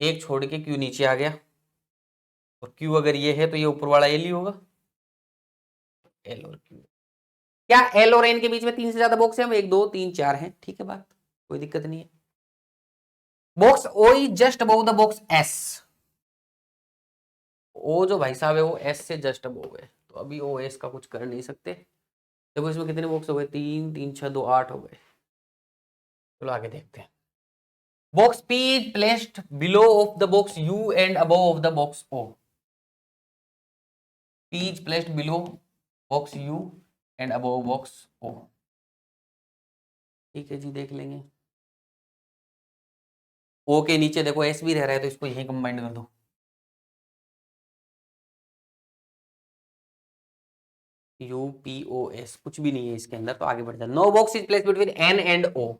एक छोड़ के क्यू नीचे आ गया, और क्यू अगर ये है तो ये ऊपर वाला एल ही होगा। एल और क्यू, क्या एल और एन के बीच में 3 से ज्यादा बॉक्स है, हम 1 2 3 4 हैं, ठीक है, बात कोई दिक्कत नहीं है। Box o is just above the box s. O जो भाई साहब है वो एस से जस्ट अबव है, तो अभी ओ एस का कुछ कर नहीं सकते। देखो इसमें कितने बॉक्स हो गए, 3 3 6 2 8 हो गए। चलो आगे देखते हैं। Box P is placed below of the box u and above of the box o. P is placed below box u and above box o, ठीक है जी, देख लेंगे। ओ के नीचे देखो एस भी रह रहा है, तो इसको यहीं कंबाइंड कर दो। यू पी ओ एस कुछ भी नहीं है इसके अंदर, तो आगे बढ़ जाए। No box is place between N and O.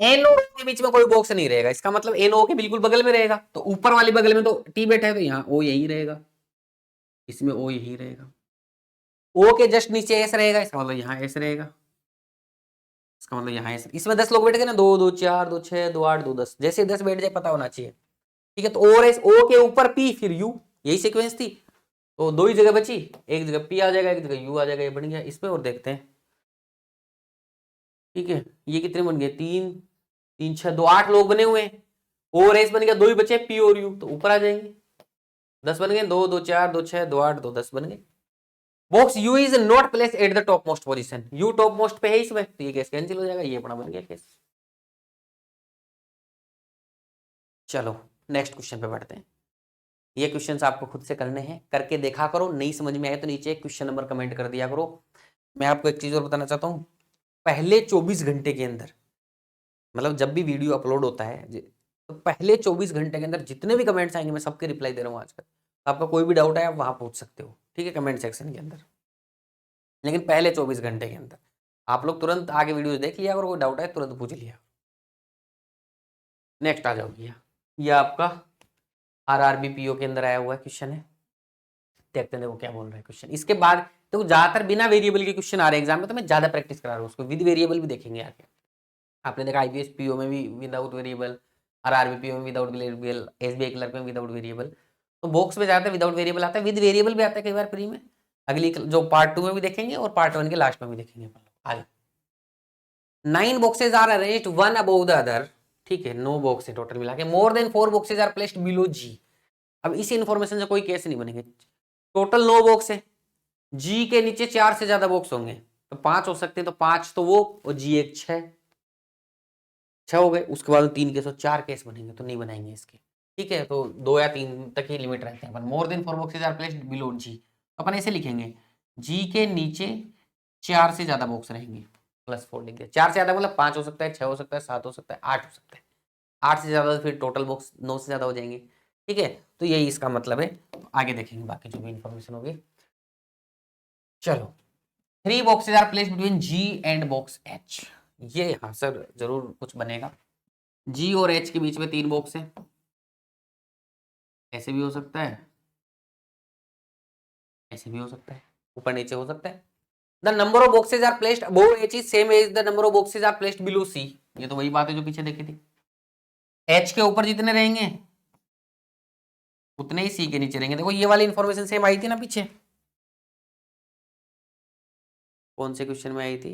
N और ओ के बीच में कोई बॉक्स नहीं रहेगा, इसका मतलब एन ओ के बिल्कुल बगल में रहेगा, तो ऊपर वाली बगल में तो टी बैठा है, तो यहाँ ओ यही रहेगा, इसमें ओ यही रहेगा। ओ के जस्ट नीचे एस रहेगा, इसका मतलब यहाँ एस रहेगा, इसका मतलब यहाँ एस। इसमें 10 लोग बैठ गए ना, 2 2 4 2 6 2 8 2 10, जैसे 10 बैठ जाए पता होना चाहिए, ठीक है। तो और एस, ओ के ऊपर पी फिर यू, यही सीक्वेंस थी, तो 2 ही जगह बची, एक जगह पी आ जाएगा, एक जगह यू आ जाएगा, ये बन गया। इस पे और देखते हैं, ठीक है। ये कितने बन गए, 3 3 6 2 8 लोग बने हुए हैं, और एस बन गया, 2 ही बचे पी और यू, तो ऊपर आ जाएंगे। 10 बन गए, 2 2 4 2 6 2 8 2 10 बन गए। Box you is not place at the top most position. You top most पे है इसमें, तो ये केस कैंसिल हो जाएगा, ये अपना बन गया केस। चलो नेक्स्ट क्वेश्चन पे बढ़ते हैं। ये क्वेश्चंस आपको खुद से करने हैं, करके देखा करो, नहीं समझ में आए तो नीचे क्वेश्चन नंबर कमेंट कर दिया करो। मैं आपको एक चीज और बताना चाहता हूँ, पहले 24 घंटे के अंदर, मतलब जब भी वीडियो अपलोड होता है तो पहले 24 घंटे के अंदर जितने भी कमेंट्स आएंगे मैं सबके रिप्लाई दे रहा हूँ आजकल। आपका कोई भी डाउट है आप वहां पूछ सकते हो, ठीक है, कमेंट सेक्शन के अंदर, लेकिन पहले 24 घंटे के अंदर आप लोग तुरंत आगे वीडियो देख लिया और कोई डाउट है तुरंत पूछ लिया। नेक्स्ट आ जाओ भैया, ये आपका आरआरबी पीओ के अंदर आया हुआ क्वेश्चन है, देखते हैं देखो क्या बोल रहा है क्वेश्चन। इसके बाद तो ज्यादातर बिना वेरिएबल के क्वेश्चन आ रहे हैं एग्जाम में, तो मैं ज्यादा प्रैक्टिस करा रहा हूँ उसको, विद वेरिएबल भी देखेंगे आगे। आपने देखा आईपीएस पीओ में भी विदाउट वेरिएबल, आरआरबी पीओ में विदाउट वेरिएबल, एसबीआई क्लर्क में विदाउट वेरिएबल, तो बॉक्स में ज्यादा विदाउट वेरिएबल आता है, विद वेरिएबल भी आता है कई बार प्री में। अगली जो पार्ट 2 में भी देखेंगे और पार्ट 1 के लास्ट में भी देखेंगे आगे। 9 boxes are arranged one above the other, ठीक है, 9 बॉक्स है टोटल मिला के। More than 4 boxes are placed below g. अब इस इंफॉर्मेशन से कोई केस नहीं बनेंगे। टोटल 9 बॉक्स है, जी के नीचे 4 से ज्यादा बॉक्स होंगे, तो 5 हो सकते हैं, तो 5 तो वो और जी एक 6 हो गए। उसके बाद 3 केस और 4 केस बनेंगे, तो नहीं बनाएंगे इसके, ठीक है। तो 2 या 3 तक ही लिमिट रहते हैं अपन। More than 4 boxes are placed below g, अपन ऐसे लिखेंगे, जी के नीचे 4 से ज्यादा बॉक्स रहेंगे, +4 लिख दिया। 4 से ज्यादा मतलब 5 हो सकता है, 6 हो सकता है, 7 हो सकता है, 8 हो सकता है। 8 से ज्यादा तो फिर टोटल बॉक्स 9 से ज्यादा हो जाएंगे, ठीक है। तो यही इसका मतलब है, आगे देखेंगे बाकी जो भी इंफॉर्मेशन होगी। चलो 3 boxes are placed between G and box H. ये हाँ सर जरूर कुछ बनेगा। जी और एच के बीच में 3 बॉक्स है, ऐसे भी हो सकता है, ऐसे भी हो सकता है, ऊपर नीचे हो सकता है। The number of boxes are placed above h is same as the number of boxes are placed below c. ये तो वही बात है जो पीछे देखी थी। एच के ऊपर जितने रहेंगे उतने ही सी के नीचे रहेंगे। देखो ये वाली इंफॉर्मेशन सेम आई थी ना पीछे, कौन से क्वेश्चन में आई थी?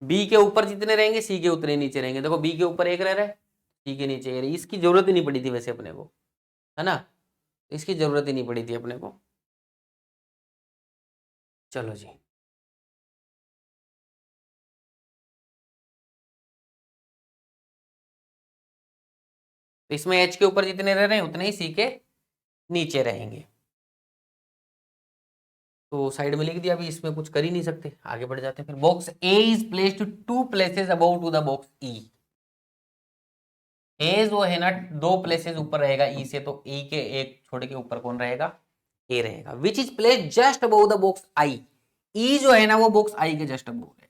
बी के ऊपर जितने रहेंगे सी के उतने नीचे रहेंगे। देखो बी के ऊपर एक रह रहा है, सी के नीचे एक रहा है। इसकी जरूरत ही नहीं पड़ी थी वैसे अपने को, है ना, इसकी जरूरत ही नहीं पड़ी थी अपने को। चलो जी, तो इसमें एच के ऊपर जितने रह रहे हैं उतने ही सी के नीचे रहेंगे। तो साइड में लिख दिया, अभी इसमें कुछ कर ही नहीं सकते, आगे बढ़ जाते हैं फिर। Box a is placed 2 places about to the box e. A जो है ना 2 प्लेसेस ऊपर रहेगा ई से, तो ई के एक छोड़ के ऊपर कौन रहेगा? ए रहेगा। Which is placed just about the box i. E जो है ना वो बॉक्स आई के जस्ट अबाउट है,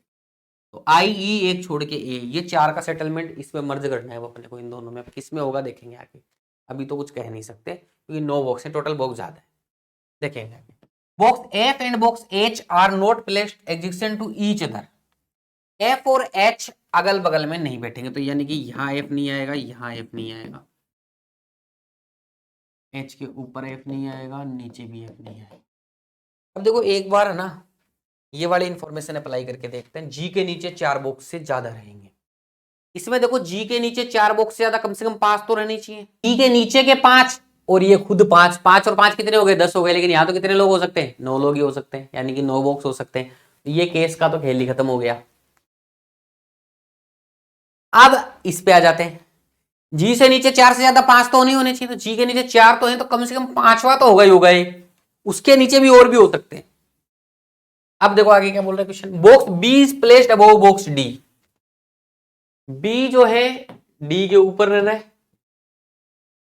तो आई ई एक छोड़ के ए, ये 4 का सेटलमेंट इसमें मर्ज करना है वो अपने को इन दोनों में। किस में होगा देखेंगे आगे, अभी तो कुछ कह नहीं सकते क्योंकि 9 बॉक्स है, टोटल बॉक्स ज्यादा है, देखेंगे आगे। Box F and box H are not placed adjacent to each other. F और एच अगल बगल में नहीं बैठेंगे, तो यानी कि यहाँ एफ नहीं आएगा, यहाँ एफ नहीं आएगा, एच के ऊपर एफ नहीं आएगा, नीचे भी एफ नहीं आएगा। अब देखो एक बार है ना ये वाली इंफॉर्मेशन अप्लाई करके देखते हैं। जी के नीचे 4 बॉक्स से ज्यादा रहेंगे। इसमें देखो जी के नीचे 4 बॉक्स से ज्यादा कम से कम 5 तो रहनी चाहिए। जी के नीचे के 5 और ये खुद 5, 5 और 5 कितने हो गए? 10 हो गए। लेकिन यहाँ तो कितने लोग हो सकते हैं? 9 लोग ही हो सकते हैं, यानी कि 9 बॉक्स हो सकते हैं। ये केस का तो खेल ही खत्म हो गया। अब इस पे आ जाते हैं। जी से नीचे 4 से ज्यादा 5 तो नहीं होने चाहिए, तो जी के नीचे 4 तो है, तो कम से कम 5वां तो होगा ही होगा ये। उसके नीचे भी और भी हो सकते हैं। अब देखो आगे क्या बोल रहा है question. Box b is placed above box d. B जो है डी के ऊपर रहना है,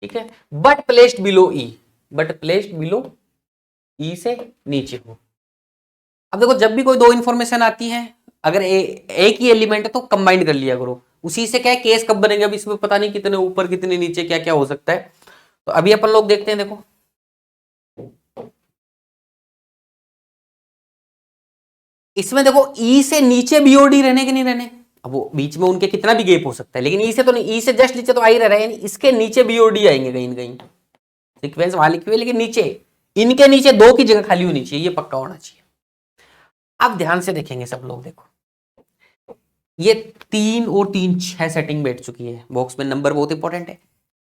ठीक है, but placed below e. But placed below e से नीचे हो। अब देखो जब भी कोई 2 इंफॉर्मेशन आती है, अगर एक ही एलिमेंट है तो कंबाइन कर लिया करो। उसी से क्या है केस कब बनेगा, अभी इसमें पता नहीं कितने ऊपर कितने नीचे क्या क्या हो सकता है। तो अभी अपन लोग देखते हैं। देखो इसमें देखो ई से नीचे बीओडी रहने के नहीं रहने। अब वो बीच में उनके कितना भी गैप हो सकता है, लेकिन ई से तो नहीं, ई से जस्ट नीचे तो आ ही रहा है, यानी इसके नीचे बीओडी आएंगे कहीं ना कहीं। सीक्वेंस वहां लिखी हुई है लेकिन नीचे, इनके नीचे 2 की जगह खाली होनी चाहिए, ये पक्का होना चाहिए। अब ध्यान से देखेंगे सब लोग। देखो ये 3 और 3 6 सेटिंग बैठ चुकी है बॉक्स में। नंबर बहुत इंपॉर्टेंट है।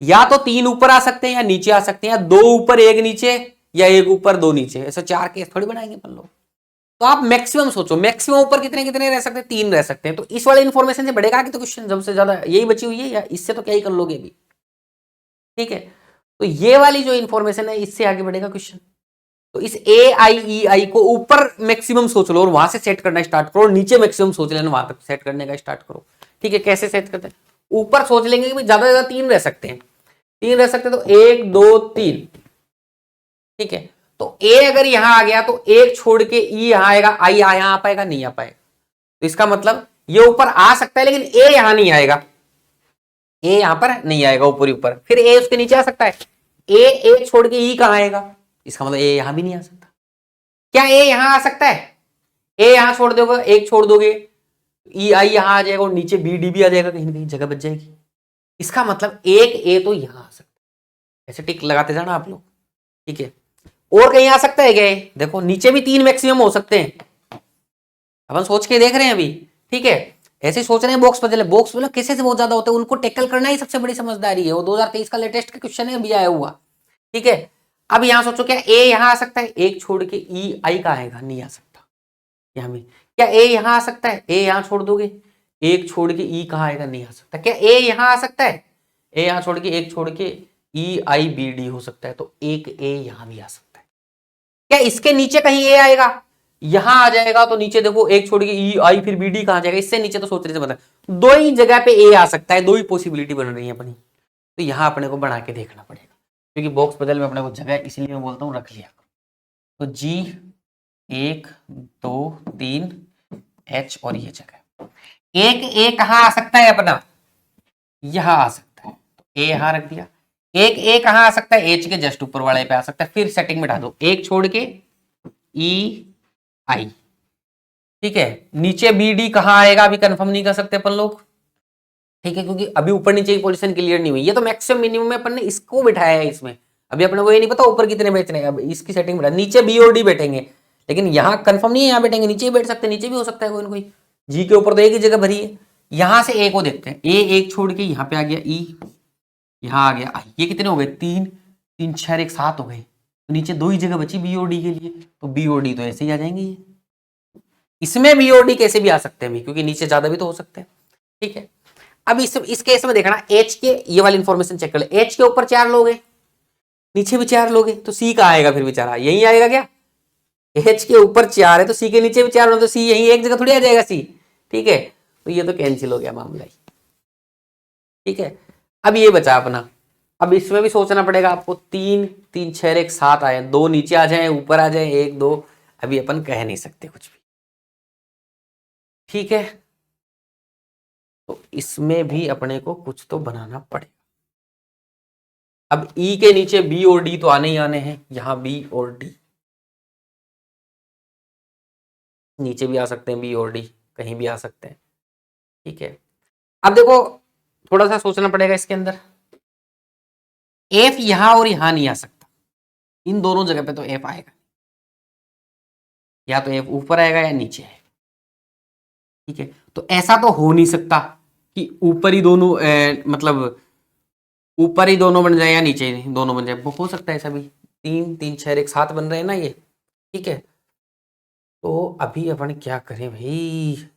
या तो 3 ऊपर आ सकते हैं या नीचे आ सकते हैं, या 2 ऊपर 1 नीचे, या 1 ऊपर 2 नीचे। ऐसे 4 केस थोड़ी बनाएंगे अपन लोग। तो आप मैक्सिमम सोचो, मैक्सिमम ऊपर कितने कितने रह सकते हैं? 3 रह सकते हैं। तो इस वाले इंफॉर्मेशन से बढ़ेगा कि तो क्वेश्चन सबसे ज्यादा यही बची हुई है, या इससे तो क्या ही कर लोगे अभी, ठीक है। तो ये वाली जो इंफॉर्मेशन है इससे आगे बढ़ेगा क्वेश्चन। तो इस ए आई ई आई को ऊपर मैक्सिमम सोच लो और वहां से सेट करना स्टार्ट करो, नीचे मैक्सिमम सोच लेना, वहां तक सेट करने का स्टार्ट करो, ठीक है। कैसे सेट करते हैं? ऊपर सोच लेंगे कि ज्यादा से ज्यादा 3 रह सकते हैं, 3 रह सकते हैं, तो 1 2 3, ठीक है। तो ए अगर यहां आ गया तो 1 छोड़ के ई यहां आएगा, आई यहां आ पाएगा? नहीं आ पाएगा। तो इसका मतलब ये ऊपर आ सकता है लेकिन ए यहां नहीं आएगा, ए यहां पर नहीं आएगा ऊपर ऊपर। फिर ए उसके नीचे आ सकता है, ए छोड़ के ई कहां आएगा? इसका मतलब ए यहां भी नहीं आ सकता। क्या ए यहां आ सकता है? ए यहां छोड़ दोगे, एक छोड़ दोगे, ई आई यहां आ जाएगा और नीचे बी डी भी आ जाएगा, कहीं ना कहीं जगह बच जाएगी। इसका मतलब एक ए तो यहां आ सकता है। ऐसे टिक लगाते जाना आप लोग, ठीक है। और कहीं आ सकता है क्या? देखो नीचे भी 3 मैक्सिमम हो सकते हैं, अपन सोच के देख रहे हैं अभी, ठीक है। ऐसे सोच रहे हैं बॉक्स पजल है, बॉक्स पजल कैसे से बहुत ज्यादा होते हैं, उनको टैकल करना ही सबसे बड़ी समझदारी है। वो 2023 का लेटेस्ट का क्वेश्चन है, अभी आया हुआ, ठीक है। अब यहां सोचो क्या ए यहां आ सकता है? एक छोड़ के ई आई का आएगा? नहीं आ सकता। यहां भी क्या ए यहां आ सकता है? ए यहां छोड़ दोगे, एक छोड़ के ई कहां आएगा? नहीं आ सकता। क्या ए यहां आ सकता है? ए यहां छोड़ के एक छोड़ के ई आई बी डी हो सकता है, तो एक ए यहां भी आ सकता है। क्या इसके नीचे कहीं ए आएगा? यहां आ जाएगा, तो नीचे देखो एक छोड़ के ई आई फिर बी डी कहां जाएगा? इससे नीचे तो सोचने से मतलब 2 ही जगह पे ए आ सकता है, 2 ही पॉसिबिलिटी बन रही है अपनी। तो यहां अपने को बना के देखना पड़ेगा, क्योंकि बॉक्स बदल में अपने को जगह, इसलिए मैं बोलता हूं रख लिया। तो जी 1 2 3 एच और ये जगह, एक ए कहां आ सकता है अपना? यहां आ सकता है, तो ए यहां रख दिया। एक ए कहाँ आ सकता है, एच के जस्ट ऊपर वाले पे आ सकता है, फिर सेटिंग में डाल दो एक छोड़ के ई आई, ठीक है। नीचे बी डी कहाँ आएगा अभी कंफर्म नहीं कर सकते अपन लोग, ठीक है, क्योंकि अभी ऊपर नीचे की पोजीशन क्लियर नहीं हुई, ये तो मैक्सिमम मिनिमम में अपन ने इसको बिठाया है इसमें, अभी अपने को ये नहीं पता ऊपर कितने बैठने हैं, अब इसकी सेटिंग बिठा, नीचे बी और डी बैठेंगे, लेकिन यहाँ कंफर्म नहीं है, यहाँ बैठेंगे, नीचे बैठ सकते हैं, नीचे भी हो सकता है कोई ना कोई, जी के ऊपर तो एक ही जगह भरी है। यहां से ए को देखते हैं, ए एक छोड़ के यहाँ पे आ गया ई, यहाँ आ गया आई, ये कितने हो गए, 3 3 6 1 7 हो गए, तो नीचे 2 ही जगह बची बी और डी के लिए, तो बी और डी तो ऐसे ही आ जाएंगे ये, इसमें बी और डी कैसे भी आ सकते हैं भी, क्योंकि नीचे ज्यादा भी तो हो सकते हैं, ठीक है। अब इस केस में देखना, एच के ये वाली इंफॉर्मेशन चेक कर ले, एच के ऊपर 4 लोग हैं, नीचे भी 4 लोग हैं, तो सी का आएगा फिर बेचारा, यही आएगा क्या, एच के ऊपर 4 है तो सी के नीचे भी 4 हो, तो सी यही एक जगह थोड़ी आ जाएगा सी, ठीक है, तो ये तो कैंसिल हो गया मामला ही, ठीक है। अब ये बचा अपना, अब इसमें भी सोचना पड़ेगा आपको, 3 3 6 1 7 आए, 2 नीचे आ जाए ऊपर आ जाए 1 2, अभी अपन कह नहीं सकते कुछ भी, ठीक है। तो इसमें भी अपने को कुछ तो बनाना पड़ेगा। अब ई के नीचे बी और डी तो आने ही आने हैं, यहां बी और डी नीचे भी आ सकते हैं, बी और डी कहीं भी आ सकते हैं, ठीक है। अब देखो थोड़ा सा सोचना पड़ेगा इसके अंदर, एफ यहां और यहां नहीं आ सकता, इन दोनों जगह पे तो एफ आएगा, या तो एफ ऊपर आएगा या नीचे है, ठीक है। तो ऐसा तो हो नहीं सकता कि ऊपर ही दोनों मतलब ऊपर ही दोनों बन जाए या नीचे ही दोनों बन जाए, वो हो सकता है ऐसा भी, 3 3 6 1 7 बन रहे हैं ना ये, ठीक है। तो अभी अपन क्या करें भाई,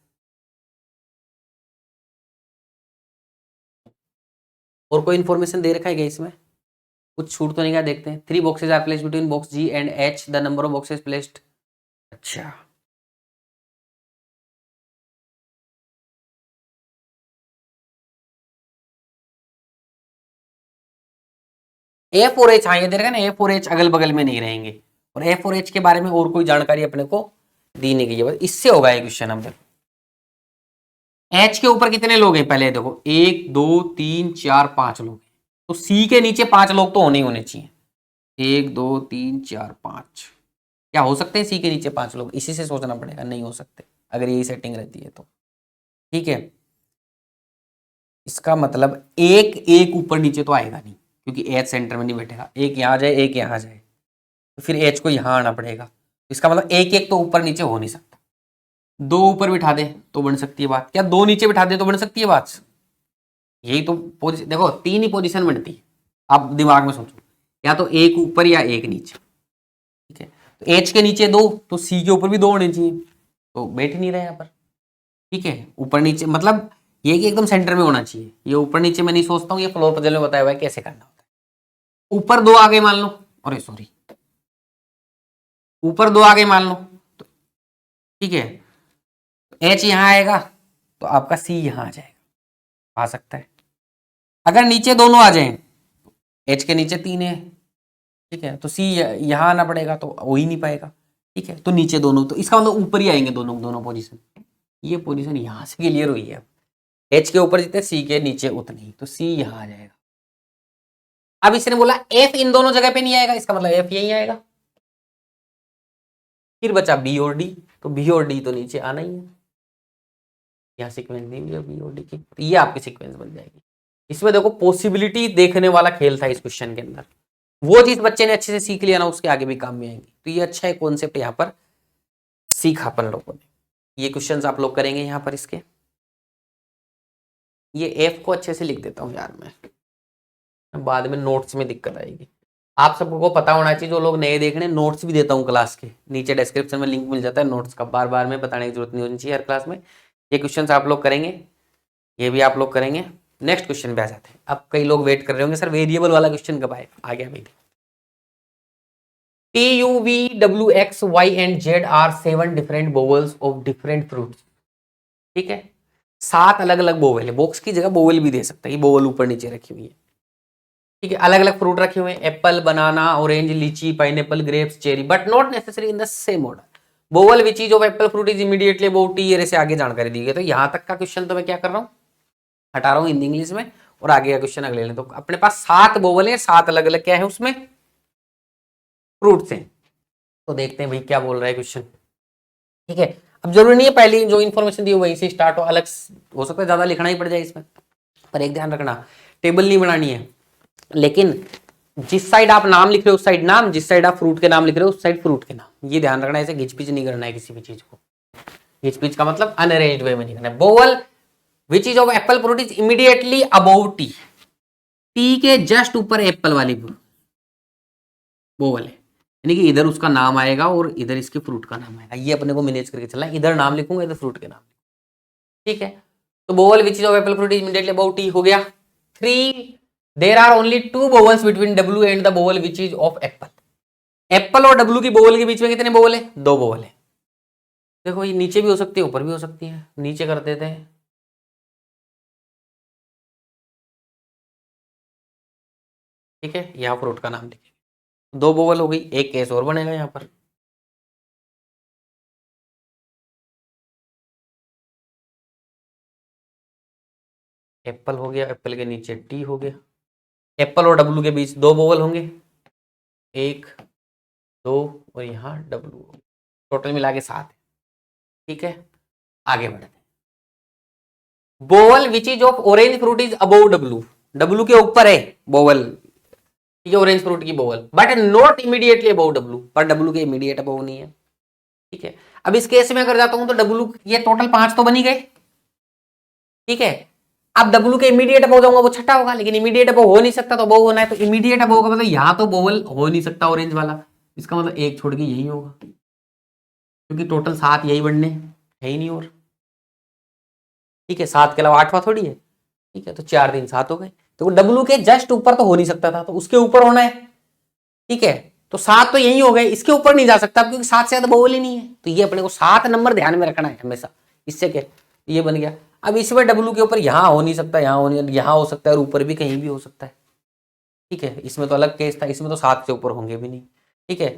और कोई इंफॉर्मेशन दे रखा है क्या इसमें, कुछ छूट तो नहीं गया, देखते हैं। 3 boxes are placed between box G and H, the number of boxes placed, अच्छा एफ और एच, हाँ ये दे रखा है ना, एफ और एच अगल बगल में नहीं रहेंगे, और एफ और एच के बारे में और कोई जानकारी अपने को दी नहीं गई है, बस इससे होगा ये क्वेश्चन। हम देखो एच के ऊपर कितने लोग हैं, पहले देखो 1 2 3 4 5 लोग हैं, तो सी के नीचे 5 लोग तो होने ही होने चाहिए, 1 2 3 4 5, क्या हो सकते हैं सी के नीचे 5 लोग, इसी से सोचना पड़ेगा, नहीं हो सकते अगर यही सेटिंग रहती है तो, ठीक है। इसका मतलब एक एक ऊपर नीचे तो आएगा नहीं, क्योंकि एच सेंटर में नहीं बैठेगा, एक यहाँ जाए एक यहाँ जाए, तो फिर एच को यहाँ आना पड़ेगा, इसका मतलब एक एक तो ऊपर नीचे हो नहीं सकता, 2 ऊपर बिठा दे तो बन सकती है बात, क्या 2 नीचे बिठा दे तो बन सकती है बात, यही तो पोजीशन, देखो 3 ही पोजीशन बनती है, आप दिमाग में सोचो, या तो एक ऊपर या एक नीचे, ठीक है। तो एच के नीचे 2 तो सी के ऊपर भी 2 होने चाहिए, तो बैठ ही नहीं रहे यहाँ पर, ठीक है। ऊपर नीचे मतलब ये कि एकदम सेंटर में होना चाहिए, ये ऊपर नीचे मैं नहीं सोचता हूँ, ये फ्लोर पजल में बताया हुआ है कैसे करना होता है। ऊपर 2 आ गए मान लो, अरे सॉरी ऊपर 2 आ गए मान लो, तो ठीक है, एच यहाँ आएगा तो आपका सी यहाँ आ जाएगा, आ सकता है। अगर नीचे दोनों आ जाएं, एच के नीचे 3 है, ठीक है, तो सी यहाँ आना पड़ेगा, तो हो ही नहीं पाएगा, ठीक है। तो नीचे दोनों, तो इसका मतलब ऊपर ही आएंगे दोनों दोनों पोजीशन, ये पोजीशन यहाँ से क्लियर हुई है, एच के ऊपर जितने सी के नीचे उतने ही, तो सी यहाँ आ जाएगा। अब इसने बोला एफ इन दोनों जगह पे नहीं आएगा, इसका मतलब एफ यही आएगा, फिर बचा बी और डी, तो बी और डी तो नीचे आना ही है, यहाँ सीक्वेंस नहीं है बी और डी की, तो ये आपकी सीक्वेंस बन जाएगी। इसमें देखो पॉसिबिलिटी देखने वाला खेल था इस क्वेश्चन के अंदर, वो चीज बच्चे ने अच्छे से सीख लिया ना, उसके आगे भी काम में आएंगी, तो ये अच्छा है कॉन्सेप्ट यहाँ पर सीखा अपन लोगों ने। ये क्वेश्चंस आप लोग करेंगे यहाँ पर इसके, ये एफ को अच्छे से लिख देता हूँ यार मैं, बाद में नोट्स में दिक्कत आएगी। आप सबको पता होना चाहिए, जो लोग नए देख रहे हैं, नोट्स भी देता हूँ क्लास के नीचे, डिस्क्रिप्शन में लिंक मिल जाता है नोट्स का, बार बार में बताने की जरूरत नहीं होनी चाहिए हर क्लास में। ये क्वेश्चंस आप लोग करेंगे, ये भी आप लोग करेंगे। नेक्स्ट क्वेश्चन पे आ जाते हैं। अब कई लोग वेट कर रहे होंगे सर वेरिएबल वाला क्वेश्चन कब आएगा, आ गया भाई। T U V W X Y and Z are 7 different vowels of different fruits, ठीक है, 7 अलग अलग बोवल है, बॉक्स की जगह बोवल भी दे सकता है, ये बोवल ऊपर नीचे रखी हुई है, ठीक है। अलग अलग फ्रूट रखे हुए हैं, एप्पल बनाना ऑरेंज लीची pineapple grapes cherry, but not necessary in the same order. Bowel which is of apple fruit is immediately about T, ये से आगे जानकारी दी गई। तो यहां तक का क्वेश्चन तो मैं क्या कर रहा हूँ, हटा रहा हूँ हिंदी इंग्लिश में, और आगे का क्वेश्चन अगले लें। तो अपने पास 7 वोवल है, 7 अलग अलग क्या है उसमें, फ्रूट्स हैं। तो देखते हैं भाई क्या बोल रहा है क्वेश्चन। ठीक है, अब जरूरी नहीं है पहले जो इन्फॉर्मेशन दी वहीं से स्टार्ट हो, अलग हो सकता है ज्यादा लिखना ही पड़ जाए इसमें, पर एक ध्यान रखना टेबल नहीं बनानी है, लेकिन जिस साइड आप नाम लिख रहे हो उस साइड नाम, जिस साइड आप फ्रूट के नाम लिख रहे हो उस साइड फ्रूट के नाम, ये ध्यान रखना है। ऐसे घिचपिच नहीं करना है किसी भी चीज को, घिचपिच का मतलब अनअरेंज्ड वे में नहीं करना है। Bowel which is of apple fruit is immediately about T, T के जस्ट ऊपर एप्पल वाली बोवल है, यानी कि इधर उसका नाम आएगा और इधर इसके फ्रूट का नाम आएगा। ये अपने को मैनेज करके चलना है, इधर नाम लिखूंगा इधर फ्रूट के नाम। ठीक है, तो bowl which is of apple fruit is immediately about t हो गया। 3 there are only 2 bowls between डब्ल्यू and the bowl which is of apple. Apple और डब्ल्यू की बोवल के बीच में कितने बोवल है, 2 बोवल है। देखो ये नीचे भी हो सकती है ऊपर भी हो सकती है, नीचे कर देते हैं। ठीक है, यहां फ्रूट का नाम लिखेंगे, 2 बोवल हो गई, एक केस और बनेगा यहां पर। एप्पल हो गया, एप्पल के नीचे टी हो गया, एप्पल और डब्ल्यू के बीच 2 बोवल होंगे, 1 2 और यहां डब्ल्यू, टोटल मिला के 7। ठीक है, आगे बढ़ते हैं। Bowel which is of orange fruit is above W, W के ऊपर है बोवल, ठीक है, ऑरेंज फ्रूट की bowel, but not immediately above W, पर डब्ल्यू के इमीडिएट अबव नहीं है। ठीक है, अब इस केस में अगर जाता हूं तो डब्ल्यू ये टोटल 5 तो बनी गए। ठीक है, अब डब्ल्यू के इमीडिएट अबव जाऊंगा वो छठा होगा, लेकिन इमीडिएट अबव हो नहीं सकता, तो अबव होना है, तो इमीडिएट अबव का मतलब यहां तो बोवल हो नहीं सकता ऑरेंज वाला, इसका मतलब एक छोड़ के यही होगा, क्योंकि टोटल 7 यही बनने है ही नहीं और। ठीक है, 7 के अलावा 8वां थोड़ी है। ठीक है, तो 4 3 7 हो गए, तो डब्ल्यू के जस्ट ऊपर तो हो नहीं सकता था, तो उसके ऊपर होना है। ठीक है, तो 7 तो यही हो गए, इसके ऊपर नहीं जा सकता क्योंकि 7 से ज्यादा बोवल ही नहीं है, तो ये अपने को 7 नंबर ध्यान में रखना है हमेशा। इससे क्या ये बन गया, अब इसमें डब्ल्यू के ऊपर यहां हो नहीं सकता, यहां हो सकता है और ऊपर भी कहीं भी हो सकता है। ठीक है, इसमें तो अलग केस था, इसमें तो 7 से ऊपर होंगे भी नहीं। ठीक है,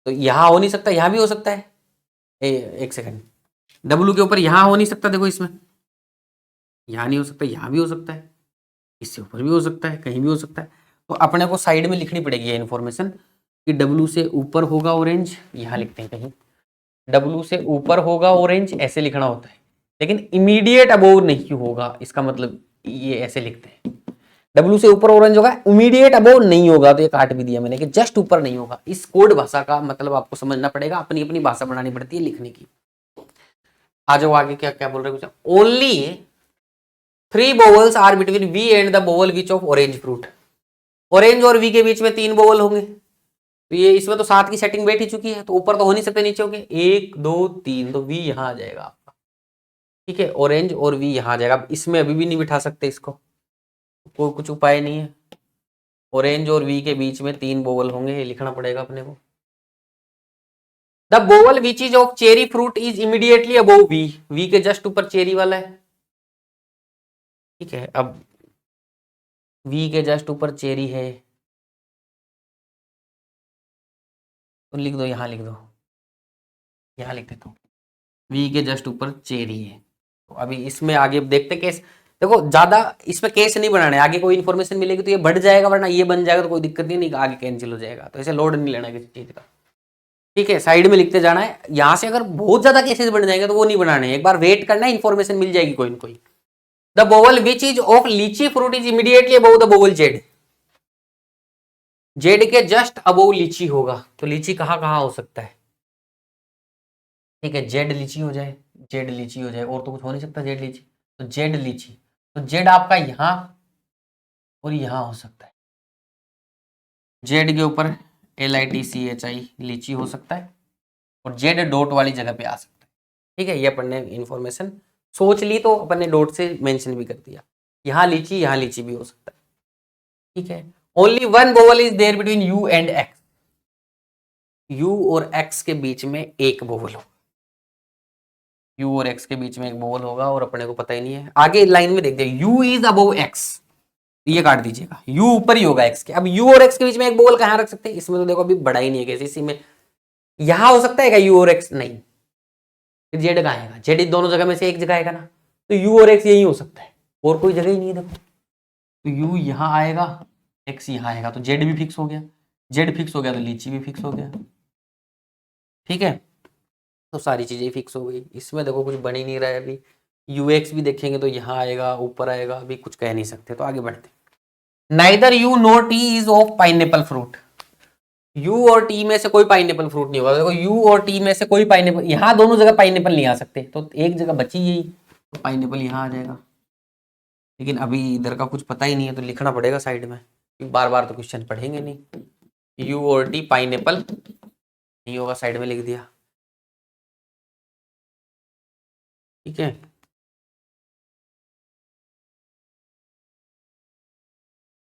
तो यहां हो नहीं सकता, यहां भी हो सकता है। एक सेकंड, डब्ल्यू के ऊपर यहां हो नहीं सकता, देखो इसमें यहां नहीं हो सकता, यहां भी हो सकता है, इससे ऊपर भी हो सकता है, कहीं भी हो सकता है। तो अपने को साइड में लिखनी पड़ेगी ये इन्फॉर्मेशन कि डब्ल्यू से ऊपर होगा ऑरेंज, यहां लिखते हैं कहीं डब्ल्यू से ऊपर होगा ऑरेंज, ऐसे लिखना होता है, लेकिन इमीडिएट अबोव नहीं होगा, इसका मतलब ये ऐसे लिखते हैं डब्ल्यू से ऊपर ऑरेंज होगा, इमीडिएट अबोव नहीं होगा, तो ये काट भी दिया मैंने कि जस्ट ऊपर नहीं होगा। इस कोड भाषा का मतलब आपको समझना पड़ेगा, अपनी अपनी भाषा बनानी पड़ती है लिखने की। आ जाओ आगे, क्या क्या बोल रहे हैं, only 3 bowls are between v and the bowl which of orange fruit, orange और वी के बीच में 3 बोवल होंगे, तो ये इसमें तो 7 की सेटिंग बैठ ही चुकी है, तो ऊपर तो हो नहीं सकते, नीचे होंगे 1 2 3, तो वी यहां आ जाएगा आपका। ठीक है, ऑरेंज और वी यहां आ जाएगा, इसमें अभी भी नहीं बिठा सकते इसको, कोई कुछ उपाय नहीं है, ऑरेंज और वी के बीच में 3 बोवल होंगे, ये लिखना पड़ेगा अपने को। The bowl which is of cherry fruit is immediately above V, V के जस्ट ऊपर चेरी वाला है। ठीक है, अब वी के जस्ट ऊपर चेरी है, तो लिख दो, यहां लिख दो, यहां लिख देता हूं, वी के जस्ट ऊपर चेरी है। तो अभी इसमें आगे देखते केस, देखो ज्यादा इसमें केस नहीं बनाने, आगे कोई इन्फॉर्मेशन मिलेगी तो ये बढ़ जाएगा, वरना ये बन जाएगा तो कोई दिक्कत नहीं, आगे कैंसिल हो जाएगा, तो ऐसे लोड नहीं लेना किसी चीज का। ठीक है, साइड में लिखते जाना है, यहां से अगर बहुत ज्यादा केसेस बन जाएंगे तो वो नहीं बनाने, एक बार वेट करना है, इन्फॉर्मेशन मिल जाएगी कोई ना कोई। The bowl which is of lychee fruit is immediately above the bowl z, z के जस्ट अबव लीची होगा, तो लीची कहां कहां हो सकता है। ठीक है, जेड लीची हो जाए, जेड लीची हो जाए, और तो कुछ हो नहीं सकता, जेड लीची, तो जेड लीची, तो जेड आपका यहां और यहां हो सकता है, जेड के ऊपर LITCHI लीची हो सकता है, और जेड डॉट वाली जगह पे आ सकता है। ठीक है, ये अपन ने इंफॉर्मेशन सोच ली, तो अपन ने डॉट से मेंशन भी कर दिया, यहां लीची भी हो सकता है। ठीक है, only 1 bowl is there between U and X, U और एक्स के बीच में एक बोवल होगा, यू और एक्स के बीच में एक बोवल होगा, और अपने को पता ही नहीं है, आगे लाइन में देख दिया यू इज अबव एक्स, ये काट दीजिएगा, यू ऊपर ही होगा एक्स के। अब यू और एक्स के बीच में एक बोवल कहां रख सकते हैं, इसमें तो देखो अभी बड़ा ही नहीं है कैसे, इसी में यहां हो सकता है क्या यू और एक्स, नहीं, जेड कहां आएगा, जेड दोनों जगह में से एक जगह आएगा ना, तो यू और एक्स यही हो सकता है, और कोई जगह ही नहीं है देखो, तो u यहाँ आएगा, x यहाँ आएगा, तो z भी फिक्स हो गया, z फिक्स हो गया तो लीची भी फिक्स हो गया। ठीक है, तो सारी चीजें फिक्स हो गई। इसमें देखो कुछ बन ही नहीं रहा है अभी। ux भी देखेंगे तो यहाँ आएगा, ऊपर आएगा, अभी कुछ कह नहीं सकते, तो आगे बढ़ते। Neither you nor T is of pineapple fruit. You और टी में से कोई पाइनएप्पल फ्रूट नहीं होगा। देखो यू और टी में से कोई पाइनएप्पल, यहाँ दोनों जगह पाइनएप्पल नहीं आ सकते, तो एक जगह बची यही, तो पाइनएप्पल यहाँ आ जाएगा। लेकिन अभी इधर का कुछ पता ही नहीं है, तो लिखना पड़ेगा साइड में, बार बार तो क्वेश्चन पढ़ेंगे नहीं। यू और टी पाइनएप्पल नहीं होगा, साइड में लिख दिया। ठीक है,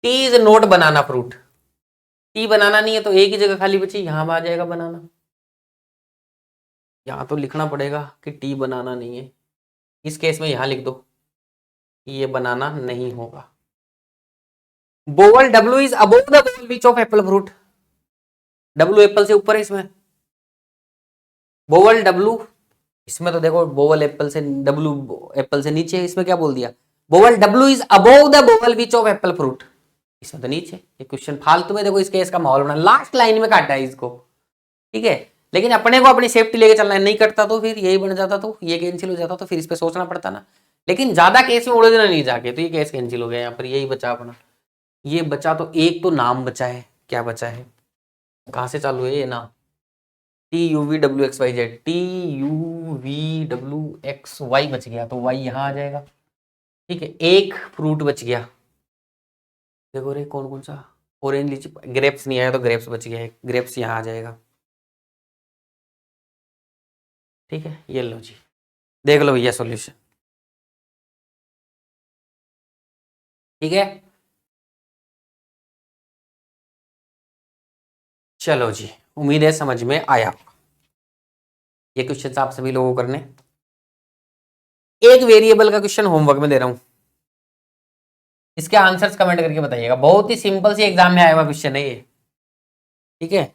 t is not banana fruit. T banana नहीं है, तो एक ही जगह खाली बची, यहां आ जाएगा बनाना। यहां तो लिखना पड़ेगा कि टी बनाना नहीं है। इस केस में यहां लिख दो ये बनाना नहीं होगा। Bowel W is above the bowl which of apple fruit. W Apple से ऊपर है इसमें, बोवल डब्ल्यू, इसमें तो देखो बोवल एप्पल से, डब्ल्यू एप्पल से नीचे है, इसमें क्या बोल दिया, bowel W is above the bowl which of apple fruit, इसमें तो नीचे। ये क्वेश्चन फालतू में देखो इसके इसका माहौल बना, लास्ट लाइन में काटा है इसको। ठीक है, लेकिन अपने को अपनी सेफ्टी लेके चलना है, नहीं करता तो फिर यही बन जाता, तो ये कैंसिल हो जाता, तो फिर इस पे सोचना पड़ता ना। लेकिन ज्यादा केस में उड़ना नहीं जाके, तो ये केस कैंसिल हो गया, यहाँ पर यही बचा अपना। ये बचा तो एक तो नाम बचा है, क्या बचा है, कहां से चालू है ये नाम, T U V W X Y Z, T U V W X Y बच गया, तो वाई यहाँ आ जाएगा। ठीक है, एक फ्रूट बच गया, देखो रे कौन कौन सा, ऑरेंज लीची, ग्रेप्स नहीं आया तो ग्रेप्स बच गया है, ग्रेप्स यहाँ आ जाएगा। ठीक है, ये लो जी, देख लो भैया सॉल्यूशन। ठीक है, चलो जी, उम्मीद है समझ में आया। ये क्वेश्चन आप सभी लोगों को करने। एक वेरिएबल का क्वेश्चन होमवर्क में दे रहा हूं, इसके आंसर्स कमेंट करके बताइएगा। बहुत ही सिंपल सी एग्जाम में आया हुआ क्वेश्चन है ये। ठीक है,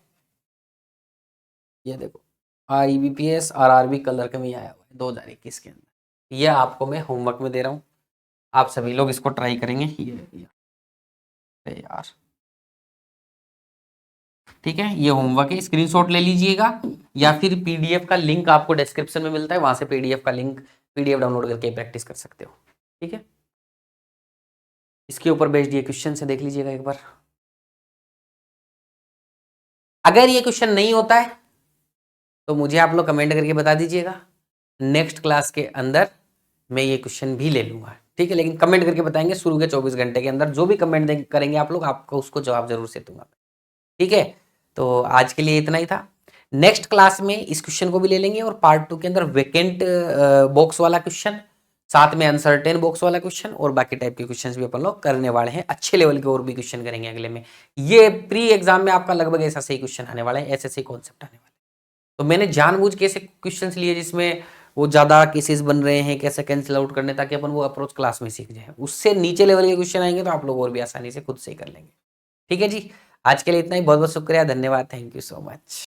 ये देखो IBPS RRB कलर के में आया हुआ है 2021 के अंदर। ये आपको मैं होमवर्क में दे रहा हूं, आप सभी लोग इसको ट्राई करेंगे। ये यार, ठीक है, ये होमवर्क है, स्क्रीनशॉट ले लीजिएगा, या फिर PDF का लिंक आपको डिस्क्रिप्शन में मिलता है, वहां से PDF का लिंक, PDF डाउनलोड करके प्रैक्टिस कर सकते हो। ठीक है, इसके ऊपर बेस्ड ये क्वेश्चन से देख लीजिएगा एक बार। अगर ये क्वेश्चन नहीं होता है तो मुझे आप लोग कमेंट करके बता दीजिएगा, नेक्स्ट क्लास के अंदर मैं ये क्वेश्चन भी ले लूंगा। ठीक है, लेकिन कमेंट करके बताएंगे, शुरू के 24 घंटे के अंदर जो भी कमेंट करेंगे आप लोग, आपको उसको जवाब जरूर से दूंगा। ठीक है, तो आज के लिए इतना ही था। नेक्स्ट क्लास में इस क्वेश्चन को भी ले लेंगे, और पार्ट 2 के अंदर वेकेंट बॉक्स वाला क्वेश्चन, साथ में अनसर्टेन बॉक्स वाला क्वेश्चन, और बाकी टाइप के क्वेश्चंस भी अपन लोग करने वाले हैं। अच्छे लेवल के और भी क्वेश्चन करेंगे अगले में। ये प्री एग्जाम में आपका लगभग ऐसा सही क्वेश्चन आने वाला है, ऐसे सही कॉन्सेप्ट आने वाले। तो मैंने जानबूझ के ऐसे क्वेश्चंस लिए जिसमें वो ज्यादा केसेस बन रहे हैं, कैसे कैंसिल आउट करने, ताकि अपन वो अप्रोच क्लास में सीख जाए। उससे नीचे लेवल के क्वेश्चन आएंगे तो आप लोग और भी आसानी से खुद से ही कर लेंगे। ठीक है जी, आज के लिए इतना ही। बहुत बहुत शुक्रिया, धन्यवाद, थैंक यू सो मच।